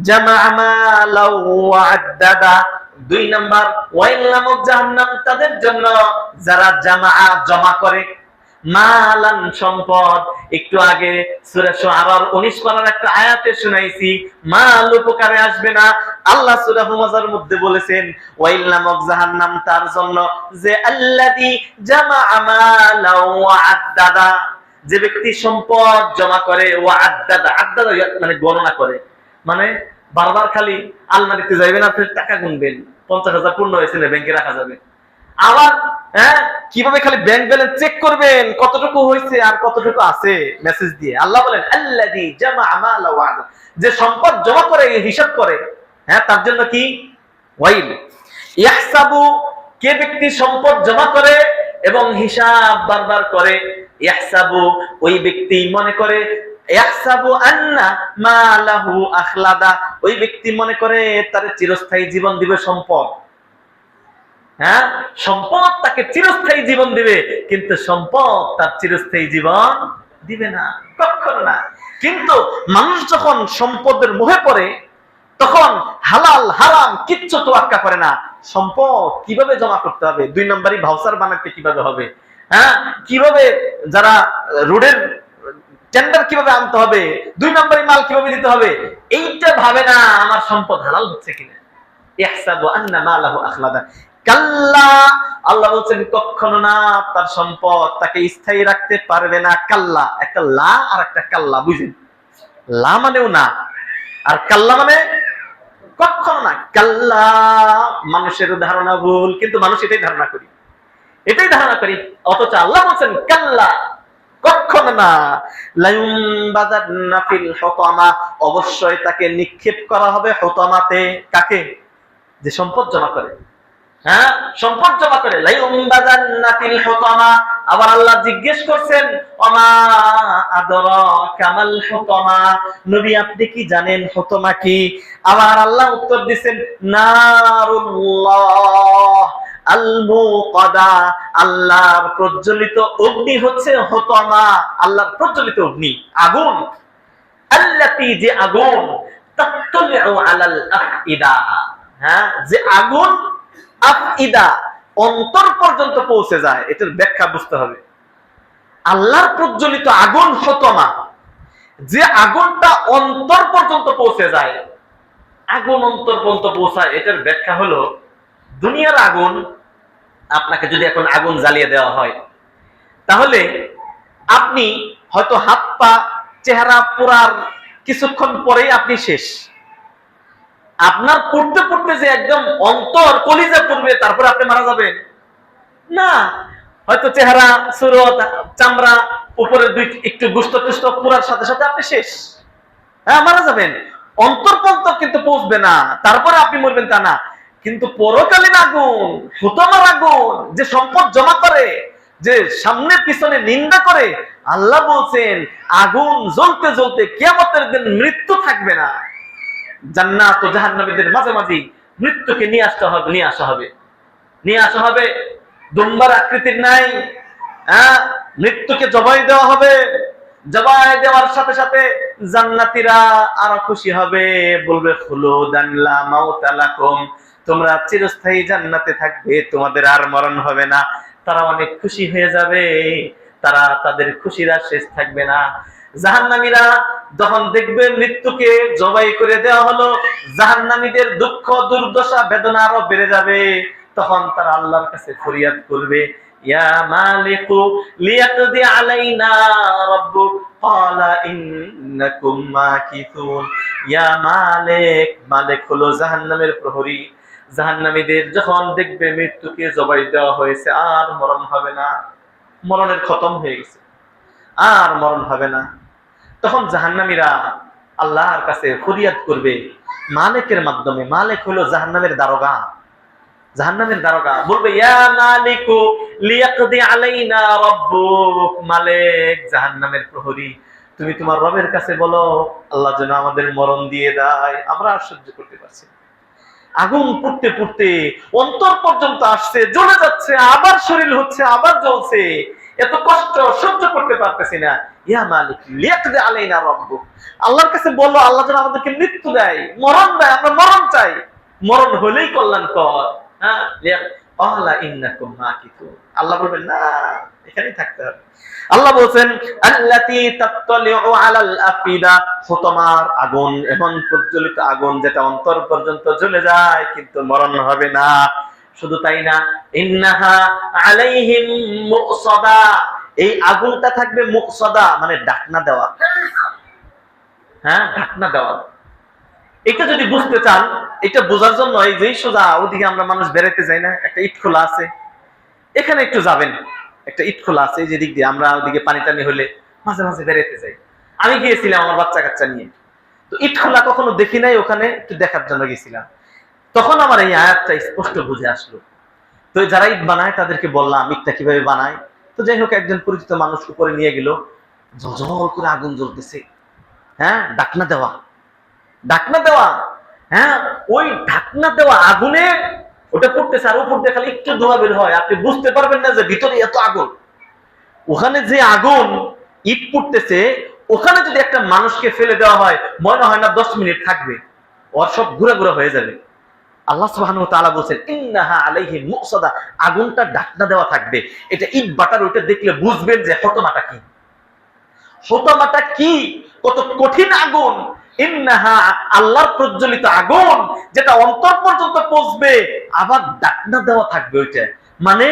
জামাআ মালাও ওয়া আদ্দাদা, 2 নাম্বার ওয়াইল নামক জাহান্নাম তাদের জন্য যারা জামাআ জমা করে, মালান সম্পদ। একটু আগে সূরা শুআরার 19 পারার একটা আয়াতে শুনাইছি, মাল উপকারে আসবে না। আল্লাহ সূরা হুমাযার মধ্যে বলেছেন, ওয়াইল নামক জাহান্নাম তার জন্য যে আল্লাযী জামাআ মালাও ওয়া আদ্দাদা, যে ব্যক্তি সম্পদ জমা করে, ওয়া আদ্দাদা, আদ্দাদা মানে গণনা করে, মানে বারবার খালি আলমারিতে যাবেন, আপনি টাকা গুনবেন, 50,000 পূর্ণ হয়েছে না ব্যাংকে রাখা যাবে। আবার কিভাবে খালি ব্যাংক ব্যালেন্স চেক করবেন, কতটুকু হয়েছে আর কতটুকু আছে, মেসেজ দিয়ে। আল্লাহ বলেন আল্লাযী জামাআ মালা ওয়া আদা, যে সম্পদ জমা করে, হিসাব করে, তার জন্য কি ওয়াইল। ইয়াহসাবু, কে ব্যক্তি সম্পদ জমা করে এবং হিসাব বারবার করে, ইয়াহসাবু, ওই ব্যক্তি মনে করে, ইয়াহসাবু আন্না মালাহু আখলাদা, ওই ব্যক্তি মনে করে তার চিরস্থায়ী জীবন দিবে সম্পদ। সম্পদ তাকে চিরস্থায়ী জীবন দিবে, কিন্তু সম্পদ তার চিরস্থায়ী জীবন দিবে না, কখনো না। কিন্তু মানুষ যখন সম্পদের মোহে পড়ে, তখন হালাল হারাম কিচ্ছু তোয়াক্কা করে না। সম্পদ কিভাবে জমা করতে হবে, 2 নম্বরই ভাউচার বানাতে কিভাবে হবে, কিভাবে যারা রোডের টেন্ডার কিভাবে আনতে হবে, 2 নম্বরই মাল কিভাবে দিতে হবে, এইটা ভাবে না আমার সম্পদ হালাল হচ্ছে কিনা। ইহসাবু আন্না মালাহু আখলাদা, কাল্লা, আল্লাহ বলছেন কখনো না, তার সম্পদ তাকে স্থায়ী রাখতে পারবে না। কাল্লা, একটা লা আর একটা কাল্লা, বুঝেন? লা মানেও না, আর কাল্লা মানে কখনো না। কাল্লা মানুষের ধারণা ভুল, কিন্তু মানুষ এটাই ধারণা করি, এটাই ধারণা করি। অথচ আল্লাহ বলছেন কাল্লা, কখনো না। লায়ুনবাযান্না ফিল হুতামা, অবশ্যই তাকে নিক্ষেপ করা হবে হুতামাতে। কাকে? যে সম্পদ জমা করে, হ্যাঁ, সম্পদ জমা করে। লায়ুনবাযান্না ফিল হুতামা। আবার আল্লাহ জিজ্ঞেস করছেন ওমা আদরাকা মাল হুতামা, নবী আপনি কি জানেন হুতামা কি? আবার আল্লাহ উত্তর দিবেন নারুল্লাহ আল মুকাদা, আল্লাহর প্রজ্বলিত অগ্নি হচ্ছে হুতামা, আল্লাহর প্রজ্বলিত অগ্নি, আগুন। আল্লাতী, যে আগুন, তাত্তালিউ আলাল আফইদা, হ্যাঁ, যে আগুন আফইদা, অন্তর পর্যন্ত পৌঁছে যায়। এটার ব্যাখ্যা বুঝতে হবে। আল্লাহর প্রজ্বলিত আগুন হুতামা, যে আগুনটা অন্তর পর্যন্ত পৌঁছে যায়। আগুন অন্তর পর্যন্ত পৌঁছায়, এটার ব্যাখ্যা হলো দুনিয়ার আগুন। আপনাকে যদি এখন আগুন জ্বালিয়ে দেওয়া হয়, তাহলে আপনি হয়তো হাত পা চেহারা পোড়ার কিছুক্ষণ পরেই আপনি শেষ। আপনার পড়তে পড়তে যে একদম অন্তর কলিজা পড়বে, তারপরে আপনি মারা যাবেন না। হয়তো চেহারা, সুরত, চামড়া, উপরে দুই একটু গুস্ত টুস্ত পোড়ার সাথে সাথে আপনি শেষ, হ্যাঁ, মারা যাবেন। অন্তর পর্যন্ত কিন্তু পৌঁছবে না, তারপরে আপনি মরবেন তা না। কিন্তু পরকালীন আগুন, হুতামার আগুন, যে সম্পদ জমা করে, যে সামনে পিছনে নিন্দা করে, আল্লাহ বলছেন আগুন জ্বলতে জ্বলতে কিয়ামতের দিন মৃত্যু থাকবে না। জান্নাত ও জাহান্নামীদের মাঝামাঝি মৃত্যুকে নিয়ে আসা হবে, নিয়ে আসা হবে দুম্বার আকৃতির নাই। হ্যাঁ, মৃত্যুকে জবাই দেওয়া হবে। জবাই দেওয়ার সাথে সাথে জান্নাতীরা আরো খুশি হবে, বলবে খুলুদান লা মাউতা লাকুম, তোমরা চিরস্থায়ী জান্নাতে থাকবে, তোমাদের আর মরণ হবে না। তারা অনেক খুশি হয়ে যাবে, তারা তাদের খুশির আর শেষ থাকবে না। জাহান্নামীরা যখন দেখবে মৃত্যুকে জবাই করে দেওয়া হলো, জাহান্নামীদের দুঃখ দুর্দশা বেদনা আরো বেড়ে যাবে। তখন তারা আল্লাহর কাছে ফরিয়াদ করবে, ইয়া মালিকু লিয়াকদি আলাইনা রাব্বুক ক্বালা ইন্নাকুম মাকিথুন। ইয়া মালিক, মালিক হলো জাহান্নামের প্রহরী। জাহান্নামীদের যখন দেখবে মৃত্যুকে জবাই দেওয়া হয়েছে, আর মরণ হবে না, মরণের খতম হয়ে গেছে, আর মরণ হবে না, তখন জাহান্নামীরা আল্লাহর কাছে ফরিয়াদ করবে মালিকের মাধ্যমে। মালিক হলো জাহান্নামের দারোগা, জাহান্নামের দারোগা বলবে, ইয়া মালিকু লিয়াকদি আলাইনা রাব্বুক, মালিক জাহান্নামের প্রহরী, তুমি তোমার রবের কাছে বলো আল্লাহ যেন আমাদের মরণ দিয়ে দেয়, আমরা আর সহ্য করতে পারছি না। আগুন পুড়তে পুড়তে অন্তর পর্যন্ত আসছে, জ্বলে যাচ্ছে, আবার শরীর হচ্ছে, আবার জ্বলছে, এত কষ্ট সহ্য করতে পারতেছি না। ইয়া মালিক লিয়াকদি আলাইনা রাব্বুক, আল্লাহর কাছে বলো আল্লাহ যেন আমাদেরকে মৃত্যু দেয়, মরণ দেয়, আমরা মরণ চাই, মরণ হলেই কল্যাণকর। হ্যাঁ, আল্লাহ বলবেন না, এখানেই থাকতে হবে। আল্লাহ বলছেন আল্লাতী তাত্তালিউ আলাল আফিদা, হুতামার আগুন, এমন প্রজ্বলিত আগুন যেটা অন্তর পর্যন্ত জ্বলে যায়, কিন্তু মরণ হবে না। শুধু তাই না, ইন্নাহা আলাইহিম মুকসাদা, এই আগুনটা থাকবে মুকসাদা, মানে ঢাকনা দেওয়া। হ্যাঁ, ঢাকনা দেওয়া। এটা যদি বুঝতে চান, এটা বোঝার জন্য এই যে সোজা ওদিকে আমরা মানুষ বেড়াইতে যাই না, একটা ইট খোলা আছে, এখানে একটু যাবেন, একটা ইট খোলা আছে, এই যে দিক দিয়ে আমরা ওদিকে পানি টানি হলে মাঝে মাঝে বেড়াইতে যাই। আমি গিয়েছিলাম আমার বাচ্চা কাচ্চা নিয়ে, তো ইট খোলা কখনো দেখি নাই, ওখানে একটু দেখার জন্য গেছিলাম। তখন আমার এই আয়াতটা স্পষ্ট বুঝে আসলো। তো যারা ইট বানায় তাদেরকে বললাম ইটটা কিভাবে বানায়। তো যাই হোক, একজন পরিচিত মানুষ উপরে নিয়ে গেল, ঝলঝল করে আগুন জ্বলতেছে। হ্যাঁ, ঢাকনা দেওয়া, ঢাকনা দেওয়া। হ্যাঁ, ওই ঢাকনা দেওয়া আগুনে ওটা পড়তেছে, আর উপর দিয়ে খালি একটু ধোঁয়া বের হয়, আপনি বুঝতে পারবেন না যে ভিতরে এত আগুন। ওখানে যে আগুন, ইট পড়তেছে, ওখানে যদি একটা মানুষকে ফেলে দেওয়া হয়, মনে হয় না 10 মিনিট থাকবে, ওর সব ঘুরা ঘুরা হয়ে যাবে। আল্লাহ সুবহানাহু ওয়া তাআলা বলেন ইন্নাহা আলাইহিম মুকসাদা, আগুনটা ঢাকনা দেওয়া থাকবে। এটা ইট বাটার, ওইটা দেখলে বুঝবেন যে হতমাটা কি, হতমাটা কি, কত কঠিন আগুন। ইন্নাহা আল্লাহর প্রজ্বলিত আগুন, যেটা অন্তর পর্যন্ত পৌঁছবে, আবার ডাকনা দেওয়া থাকবে ওইটা। মানে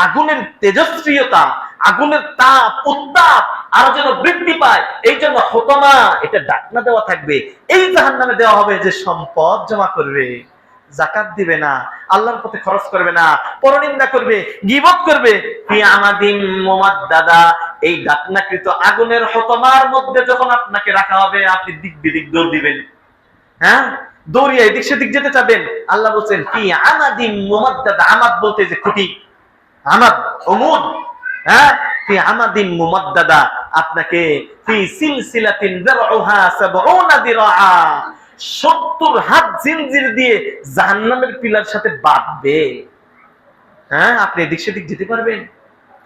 আগুনের তেজস্ক্রিয়তা, আগুনের তাপ উত্তাপ আরো যেন বৃদ্ধি পায়, এই জন্য হোতমা, এটা ডাকনা দেওয়া থাকবে। এই জাহান্নামে দেওয়া হবে যে সম্পদ জমা করবে, যাকাত দিবে না, আল্লাহর পথে খরচ করবে না, পরনিন্দা করবে, গীবত করবে, ফি আমাদিন মুমাদ্দাদা, এই ডাকনাকৃত আগুনের হোতমার মধ্যে যখন আপনাকে রাখা হবে, আপনি দিক বিদিক দৌড় দিবেন, হ্যাঁ, দৌড়িয়ে এদিক সেদিক যেতে চাবেন। আল্লাহ বলছেন ফি আমাদিন মুমাদ্দাদা, আমাদ বলতে যে খুঁটি, আমাদ উমুদ, হ্যাঁ, ফি আমাদিন মুমাদ্দাদা, আপনাকে ফি সিলসিলাতিন যারউহা ৭০ দিরআ, ৭০ হাত জিনজির দিয়ে জাহান্নামের পিলার সাথে বাঁধবে। হ্যাঁ, আপনি এদিক সেদিক যেতে পারবেন?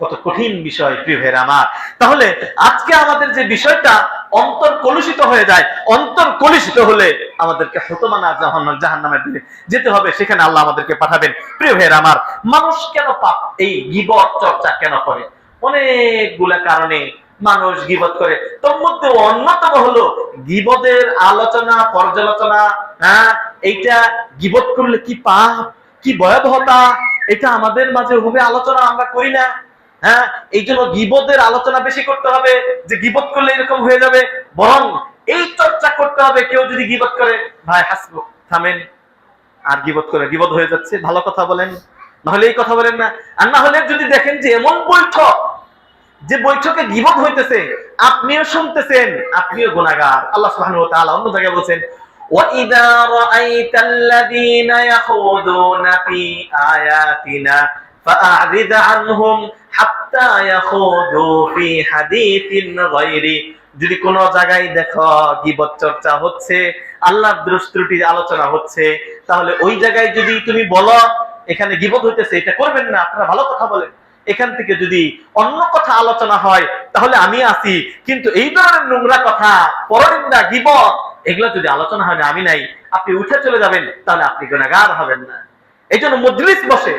কত কঠিন বিষয় প্রিয় ভাইরা আমার। তাহলে আজকে আমাদের যে বিষয়টা, অন্তর কলুষিত হয়ে যায়, অন্তর কলুষিত হলে আমাদেরকে হতমানা জাহান্নামের দিকে যেতে হবে, সেখানে আল্লাহ আমাদেরকে পাঠাবেন। প্রিয় ভাইরা আমার, মানুষ কেন পাপ এই গীবত চর্চা কেন করে? অনেকগুলা কারণে মানুষ গীবত করে। তোর মধ্যে অন্যতম হলো গীবতের আলোচনা পর্যালোচনা। হ্যাঁ, এইটা গীবত করলে কি পাপ, কি ভয়াবহতা, এটা আমাদের মাঝে ওভাবে আলোচনা আমরা করি না। হ্যাঁ, এই জন্য গীবতের আলোচনা বেশি করতে হবে, যে গীবত করলে এরকম হয়ে যাবে, বরং এই চর্চা করতে হবে। কেউ যদি গীবত করে, ভাই হাসবো, থামেন, আর গীবত করে গীবত হয়ে যাচ্ছে, ভালো কথা বলেন, নাহলে এই কথা বলেন না। আর না হলে যদি দেখেন যে এমন বৈঠক, যে বৈঠকে গীবত হইতেছে, আপনিও শুনতেছেন, আপনিও গুনাহগার। আল্লাহ সুবহানাহু ওয়া তাআলা অন্য জায়গায় বলেন, وَإِذَا رَأَيْتَ الَّذِينَ يَخُوضُونَ فِي آيَاتِنَا فَأَعْرِضْ عَنْهُمْ حَتَّى يَخُوضُوا فِي حَدِيثٍ غَيْرِهِ, যদি কোনো জায়গায় দেখো গীবত চর্চা হচ্ছে, আল্লাহর দোষ ত্রুটি আলোচনা হচ্ছে, তাহলে ওই জায়গায় যদি তুমি বলো এখানে গীবত হইতেছে, এটা করবেন না, আপনারা ভালো কথা বলেন, এখান থেকে যদি অন্য কথা আলোচনা হয় তাহলে আমি আছি, কিন্তু এই ধরনের নোংরা কথা, পরনিন্দা, গীবত, এগুলো যদি আলোচনা হয় না, আমি নাই, আপনি উঠে চলে যাবেন, তাহলে আপনি গুনাহগার হবেন না। এই জন্য মজলিস বসে,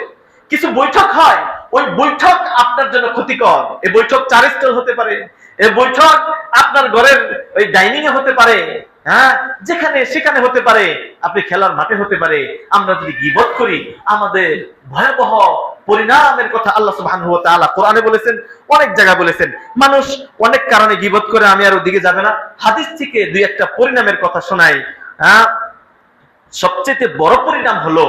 কিছু বৈঠক হয়, ওই বৈঠক আপনার জন্য ক্ষতিকর। এই বৈঠক 4 স্তর হতে পারে, এই বৈঠক আপনার ঘরের ওই ডাইনিং এ হতে পারে, হ্যাঁ, যেখানে সেখানে হতে পারে, আপনি খেলার মাঠে হতে পারে। আমরা যদি গীবত করি, আমাদের ভয়াবহ পরিণামের কথা আল্লাহ সুবহানাহু ওয়া তাআলা কোরআনে বলেছেন, অনেক জায়গায় বলেছেন। মানুষ অনেক কারণে গীবত করে, আমি আর ওদিকে যাব না। হাদিস থেকে দুই একটা পরিণামের কথা শোনাই। হ্যাঁ, সবচেয়ে বড় পরিণাম হলো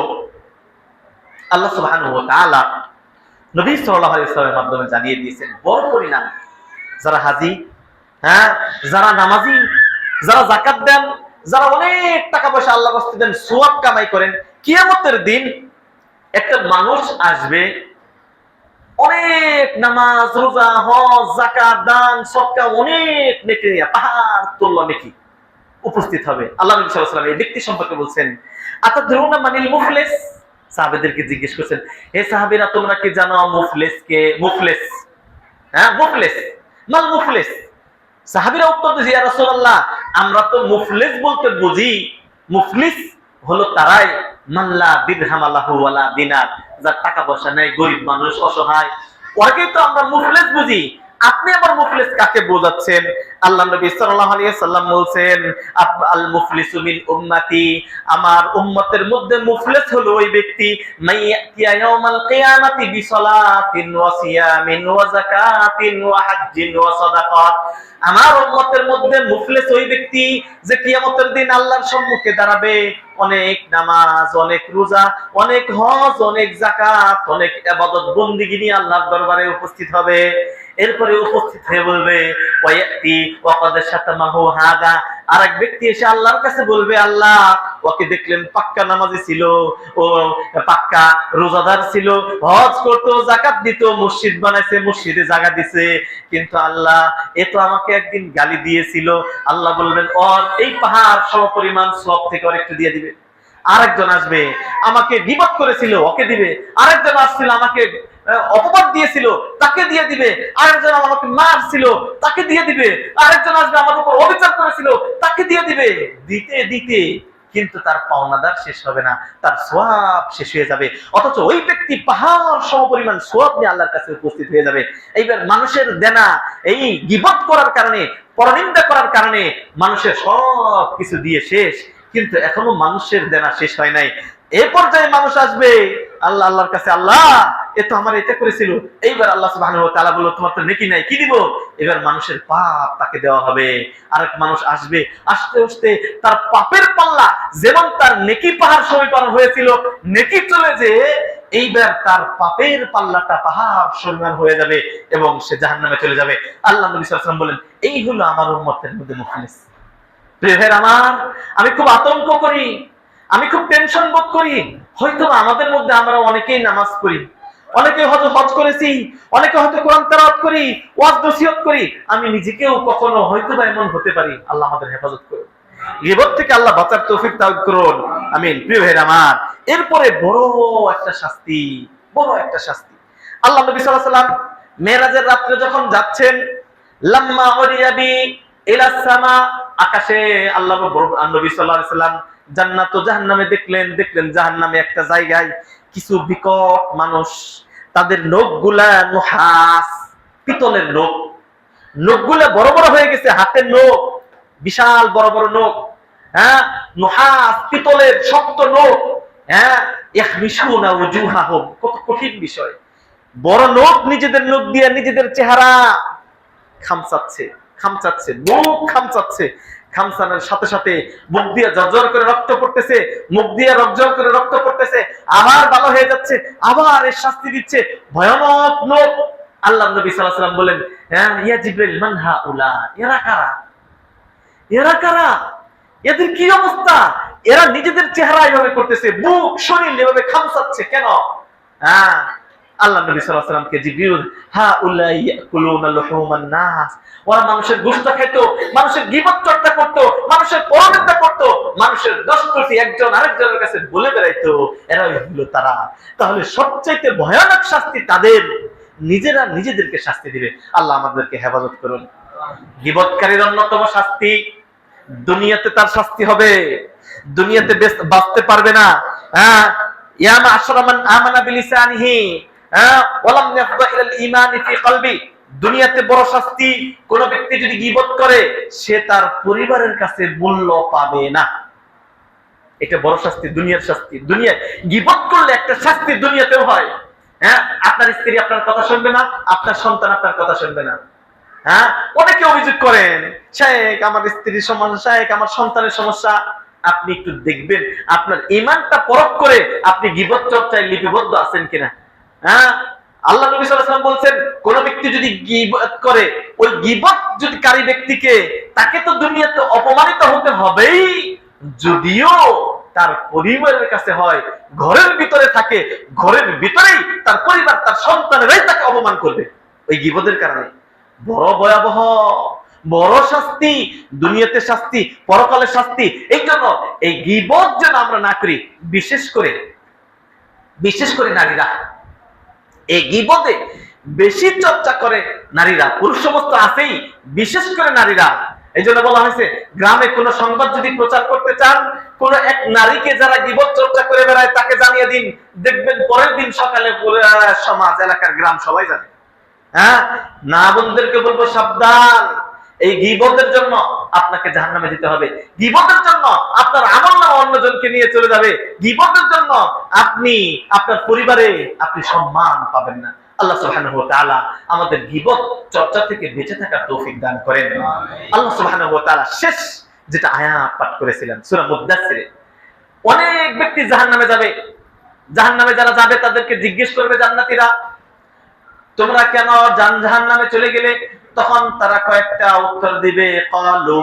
আল্লাহ সুবহানাহু ওয়া তাআলা নবী সাল্লাল্লাহু আলাইহি ওয়াসাল্লামের মাধ্যমে জানিয়ে দিয়েছেন, বড় পরিণাম। যারা হাজী, হ্যাঁ, যারা নামাজি, যারা যাকাত দেন, যারা অনেক টাকা পয়সা আল্লাহর রাস্তায় দেন, সওয়াব কামাই করেন, কিয়ামতের দিন একটা মানুষ আসবে, অনেক নামাজ, রোজা, হজ, যাকাত, দান, সদকা, অনেক নেকি, পাহাড় তুল্য নেকি উপস্থিত হবে। আল্লাহ নবী সাল্লাল্লাহু আলাইহি ওয়াসাল্লাম এই ব্যক্তি সম্পর্কে বলছেন, আতাদরুনা মানিল মুফলিস, সাহাবাদেরকে জিজ্ঞেস করছেন, হে সাহাবীরা, তোমরা কি জানো মুফলিস কে? মুফলিস, হ্যাঁ, মুফলিস, মাল মুফলিস। সাহাবীরা উত্তর দিয়েছে, ইয়া রাসূলুল্লাহ, আমরা তো মুফলিস বলতে বুঝি, মুফলিস হলো তারাই মাল্লা দিরহাম লাহু ওয়ালা দিনার, যার টাকা পয়সা নেই, গরিব মানুষ, অসহায়, ওকেই তো আমরা মুফলিস বুঝি। আপনি আবার মুফলিস কাকে বোঝাচ্ছেন? আল্লাহ নবী সাল্লাল্লাহু আলাইহি ওয়াসাল্লাম বলেন, আল মুফলিসু মিন উম্মতি, আমার উম্মতের মধ্যে মুফলিস হলো ওই ব্যক্তি, মাইয়াতিয়া ইয়াউমাল কিয়ামাতি বিসালাতিন ওয়া সিয়ামিন ওয়া যাকাতিন ওয়া হাজ্জিন ওয়া সাদাকাত। আমার উম্মতের মধ্যে মুফলিস ওই ব্যক্তি যে কিয়ামতের দিন আল্লাহর সম্মুখে দাঁড়াবে, অনেক নামাজ, অনেক রোজা, অনেক হজ, অনেক যাকাত, অনেক ইবাদত বন্দেগী নিয়ে আল্লাহর দরবারে উপস্থিত হবে। এরপরে উপস্থিত হয়ে বলবে, ওয়ায়াতি ওয়াকাদ শাতামাহু হাদা, আরেক ব্যক্তি এসে আল্লাহর কাছে বলবে, আল্লাহ, ওকে দেখলেন পাক্কা নামাজি ছিল, ও পাক্কা রোজাদার ছিল, হজ করতো, যাকাত দিত, মসজিদ বানাইছে, মসজিদে জায়গা দিছে, কিন্তু আল্লাহ, এ তো আমাকে একদিন গালি দিয়েছিল। আল্লাহ বলবেন, ওর এই পাহাড় সমপরিমাণ সওয়াব থেকে আর একটু দিয়ে দিবে। আরেকজন আসবে, আমাকে গীবত করেছিল, ওকে দিবে। আরেকজন আসছিল, আমাকে অপবাদ দিয়েছিল, তাকে দিয়ে দিবে। আরেকজন আমাকে মারছিল, তাকে দিয়ে দিবে। আরেকজন আসবে, আমার উপর অবিচার করেছিল, তাকে দিয়ে দিবে। দিতে দিতে কিন্তু তার পাওনাদার শেষ হবে না, তার সওয়াব শেষ হয়ে যাবে। অথচ ওই ব্যক্তি পাহাড় সমপরিমাণ সওয়াব নিয়ে আল্লাহর কাছে উপস্থিত হয়ে যাবে। এইবার মানুষের দেনা, এই গীবত করার কারণে, পরনিন্দা করার কারণে মানুষের সব কিছু দিয়ে শেষ, কিন্তু এখনো মানুষের দেনা শেষ হয় নাই। এ পর্যায়ে মানুষ আসবে আল্লাহর কাছে, আল্লাহ এ তো আমার এটা করেছিল। এইবার আল্লাহ সুবহানাহু ওয়া তাআলা বলল, তোমার তো নেকি নাই, কি দিব? এবার মানুষের পাপ তাকে দেওয়া হবে। আরেক মানুষ আসবে, আস্তে আস্তে তার পাপের পাল্লা যেমন তার নেকি পাহাড় সমপরিমাণ হয়েছিল, নেকি চলে যে এইবার তার পাপের পাল্লাটা পাহাড় সমপরিমাণ হয়ে যাবে এবং সে জাহান্নামে চলে যাবে। আল্লাহ নবী সাল্লাল্লাহু আলাইহি ওয়াসাল্লাম বলেন, এই হলো আমার উম্মতের মধ্যে মুখলিস। প্রিয় আমার, আমি খুব আতঙ্ক করি, আমি খুব টেনশন বোধ করি। হয়তো আমাদের মধ্যে আমরা অনেকেই নামাজ পড়ি, অনেকে হয়তো হজ করেছি, অনেকে হয়তো কোরআন তেলাওয়াত করি, ওয়াজ নসিহত করি। আমি নিজেকেও কখনো হয়তো বা এমন হতে পারি। আল্লাহ আমাদের হেফাজত করুন, গীবত থেকে আল্লাহ বাঁচার তৌফিক দান করুন, আমিন। প্রিয় ভাইরা আমার, এরপরে বড় একটা শাস্তি, বড় একটা শাস্তি। আল্লাহ নবী সাল্লাল্লাহু আলাইহি ওয়াসাল্লাম মেরাজের রাত্রে যখন যাচ্ছেন, লাম্মা উরিয়াবি ইলা সামা, আকাশে আল্লাহ নবী সাল্লাল্লাহু আলাইহি ওয়াসাল্লাম জান্নাত ও জাহান্নামে দেখলেন জাহান্নামে একটা জায়গায় কিছু বিকট মানুষ, তাদের নখগুলা নুহাস, পিতলের নখ, নখগুলা বড় বড় হয়ে গেছে, হাতের নখ, বিশাল বড় বড় নখ, হ্যাঁ, নুহাস, পিতলের শক্ত নখ, হ্যাঁ, ইয়াহমিশুনা ওয়াজুহাহুম, কত কঠিন বিষয়। বড় নখ নিজেদের নখ দিয়ে নিজেদের চেহারা খামচাচ্ছে, মুখ খামচাচ্ছে, খামচানোর সাথে সাথে মুখ দিয়ে জর্জর করে রক্ত পড়তেছে, মুখ দিয়ে রক্তজর করে রক্ত পড়তেছে, আবার ভালো হয়ে যাচ্ছে, আবার এর শাস্তি দিচ্ছে, ভয়ানক লোক। আল্লাহ নবী সাল্লাল্লাহু আলাইহি ওয়াসাল্লাম বলেন, হ্যাঁ, ইয়া জিবরিল, মান হাউলা, এরা কারা? এরা কারা? এদের কি অবস্থা? এরা নিজেদের চেহারা এভাবে করতেছে, মুখ শরীর এভাবে খামচাচ্ছে কেন? হ্যাঁ, আল্লাহ নবী সাল্লাল্লাহু আলাইহি ওয়াসাল্লামকে জিবরিল, হাউলা ইয়াকুলুনা লুহুমান নাস, ওরা মানুষের গোশত খাইতো, মানুষের গীবত চর্চা করতো, মানুষের পরনিন্দা করতো, মানুষের দোষ ত্রুটি একজন আরেকজনের কাছে বলে বেড়াইতো, এরাই হলো তারা। তাহলে সবচাইতে ভয়ানক শাস্তি তাদের, নিজেরা নিজেদেরকে শাস্তি দিবে। আল্লাহ আমাদেরকে হেফাজত করুন। গীবতকারীর অন্যতম শাস্তি, দুনিয়াতে তার শাস্তি হবে, দুনিয়াতে বাঁচতে পারবে না। হ্যাঁ, ইয়া মা'শারা মান আমানা বিলিসানিহি, হ্যাঁ, ওয়ালাম ইয়াফদা ইলাল ঈমানি ফি কলবি। দুনিয়াতে বড় শাস্তি, কোন ব্যক্তি যদি গীবত করে সে তার পরিবারের কাছে মূল্য পাবে না। এটা বড় শাস্তি, দুনিয়ার শাস্তি। দুনিয়ায় গীবত করলে একটা শাস্তি দুনিয়াতেও হয়। হ্যাঁ, আপনার স্ত্রী আপনার কথা শুনবে না, আপনার সন্তান আপনার কথা শুনবে না। হ্যাঁ, অনেকে অভিযোগ করেন, শায়েখ আমার স্ত্রীর সমস্যা, শায়েখ আমার সন্তানের সমস্যা। আপনি একটু দেখবেন আপনার ঈমানটা পরখ করে আপনি গীবত চর্চায় লিপিবদ্ধ আছেন কিনা। হ্যাঁ, আল্লাহ নবী সাল্লাল্লাহু আলাইহি ওয়াসাল্লাম বলছেন, কোন ব্যক্তি যদি গীবত করে, ওই গীবত যদি কারী ব্যক্তিকে, তাকে তো দুনিয়াতে অপমানিত হতে হবেই, যদিও তার পরিবারের কাছে হয়, ঘরের ভিতরে থাকে, ঘরের ভিতরেই তার পরিবার, তার সন্তানেরাই তাকে অপমান করবে ওই গীবতের কারণে। বড় ভয়াবহ, বড় শাস্তি, দুনিয়াতে শাস্তি, পরকালে শাস্তি। এই জন্য এই গীবত যেন আমরা না করি, বিশেষ করে নারীরা। এই গীবতে বেশি চর্চা করে নারীরা, পুরুষ সমস্ত আছেই, বিশেষ করে নারীরা। এই জন্য বলা হয়েছে, গ্রামে কোন সংবাদ যদি প্রচার করতে চান, কোন এক নারীকে যারা গীবত চর্চা করে বেড়ায় তাকে জানিয়ে দিন, দেখবেন পরের দিন সকালে সমাজ, এলাকার, গ্রাম সবাই জানে। হ্যাঁ, না বোনদেরকে বলবো সাবধান, এই গীবতের জন্য আপনাকে জাহান্নামে যেতে হবে, গীবতের জন্য আপনার আমলনামা অন্যজনকে নিয়ে চলে যাবে, গীবতের জন্য আপনি আপনার পরিবারে আপনি সম্মান পাবেন না। আল্লাহ সুবহানাহু ওয়া তাআলা আমাদের গীবত চর্চা থেকে বেঁচে থাকার তৌফিক দান করেন। আল্লাহ সুবহানাহু ওয়া তাআলা শেষ যেটা আয়াত পাঠ করেছিলেন সূরা মুদ্দাসসিরে, অনেক ব্যক্তি জাহান্নামে যাবে, জাহান্নামে যারা যাবে তাদেরকে জিজ্ঞেস করবে জান্নাতীরা, তোমরা কেন জাহান্নামে চলে গেলে? তখন তারা কয়েকটা উত্তর দিবে, ক্বালু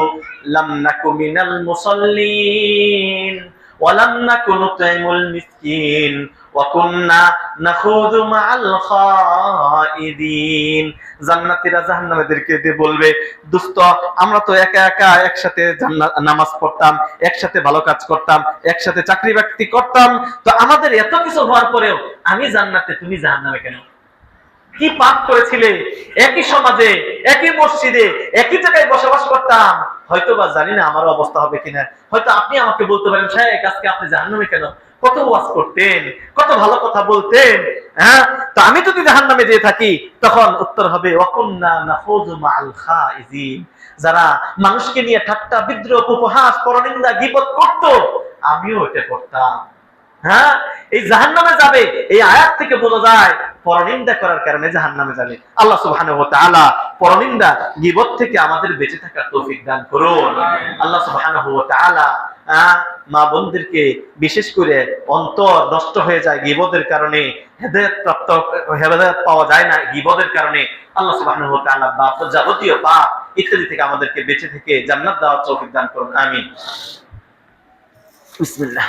লাম নাকু মিনাল মুসাল্লিন ওয়া লাম নাকু নুতঈমুল মিসকিন ওয়া কুননা নাখুযু মাআল খাইদিন। জান্নাতীরা জাহান্নামীদেরকে দিয়ে বলবে, দোস্ত, আমরা তো একা একা একসাথে নামাজ পড়তাম, একসাথে ভালো কাজ করতাম, একসাথে চাকরি বাকরি করতাম, তো আমাদের এত কিছু হওয়ার পরেও আমি জান্নাতে, তুমি জাহান্নামে কেন? কি পাপ করেছিলে? একই সমাজে, একই মসজিদে, একই জায়গায় বসবাস করতাম, হয়তো বা জানি না আমার অবস্থা হবে কিনা। হয়তো আপনি আমাকে বলতে পারেন, শায়েখ আজকে আপনি জাহান্নামে কেন? কত ওয়াজ করতেন, কত ভালো কথা বলতেন, হ্যাঁ, তো আমি যদি জাহান্নামে যেয়ে থাকি, তখন উত্তর হবে ওয়াকুন্না নাখুযু মাআল খাইজিন। যারা মানুষকে নিয়ে ঠাট্টা বিদ্রূপ উপহাস পরনিন্দা গীবত করত, আমিও এটা করতাম। হ্যাঁ, এই জাহান্নামে যাবে, এই আয়াত থেকে বোঝা যায় পরনিন্দা করার কারণে জাহান্নামে যাবে। আল্লাহ সুবহানাহু ওয়া তাআলা পরনিন্দা গীবত থেকে আমাদের বেঁচে থাকার তৌফিক দান করুন। আল্লাহ সুবহানাহু ওয়া তাআলা মা বোনদেরকে বিশেষ করে অন্তর নষ্ট হয়ে যায় গীবতের কারণে, হেদায়েত পাওয়া যায় না গীবতের কারণে। আল্লাহ সুবহানাহু ওয়া তাআলা যাবতীয় পাপ ইত্যাদি থেকে আমাদেরকে বেঁচে থেকে জান্নাত দেওয়ার তৌফিক দান করুন। আমিন। বিসমিল্লাহ।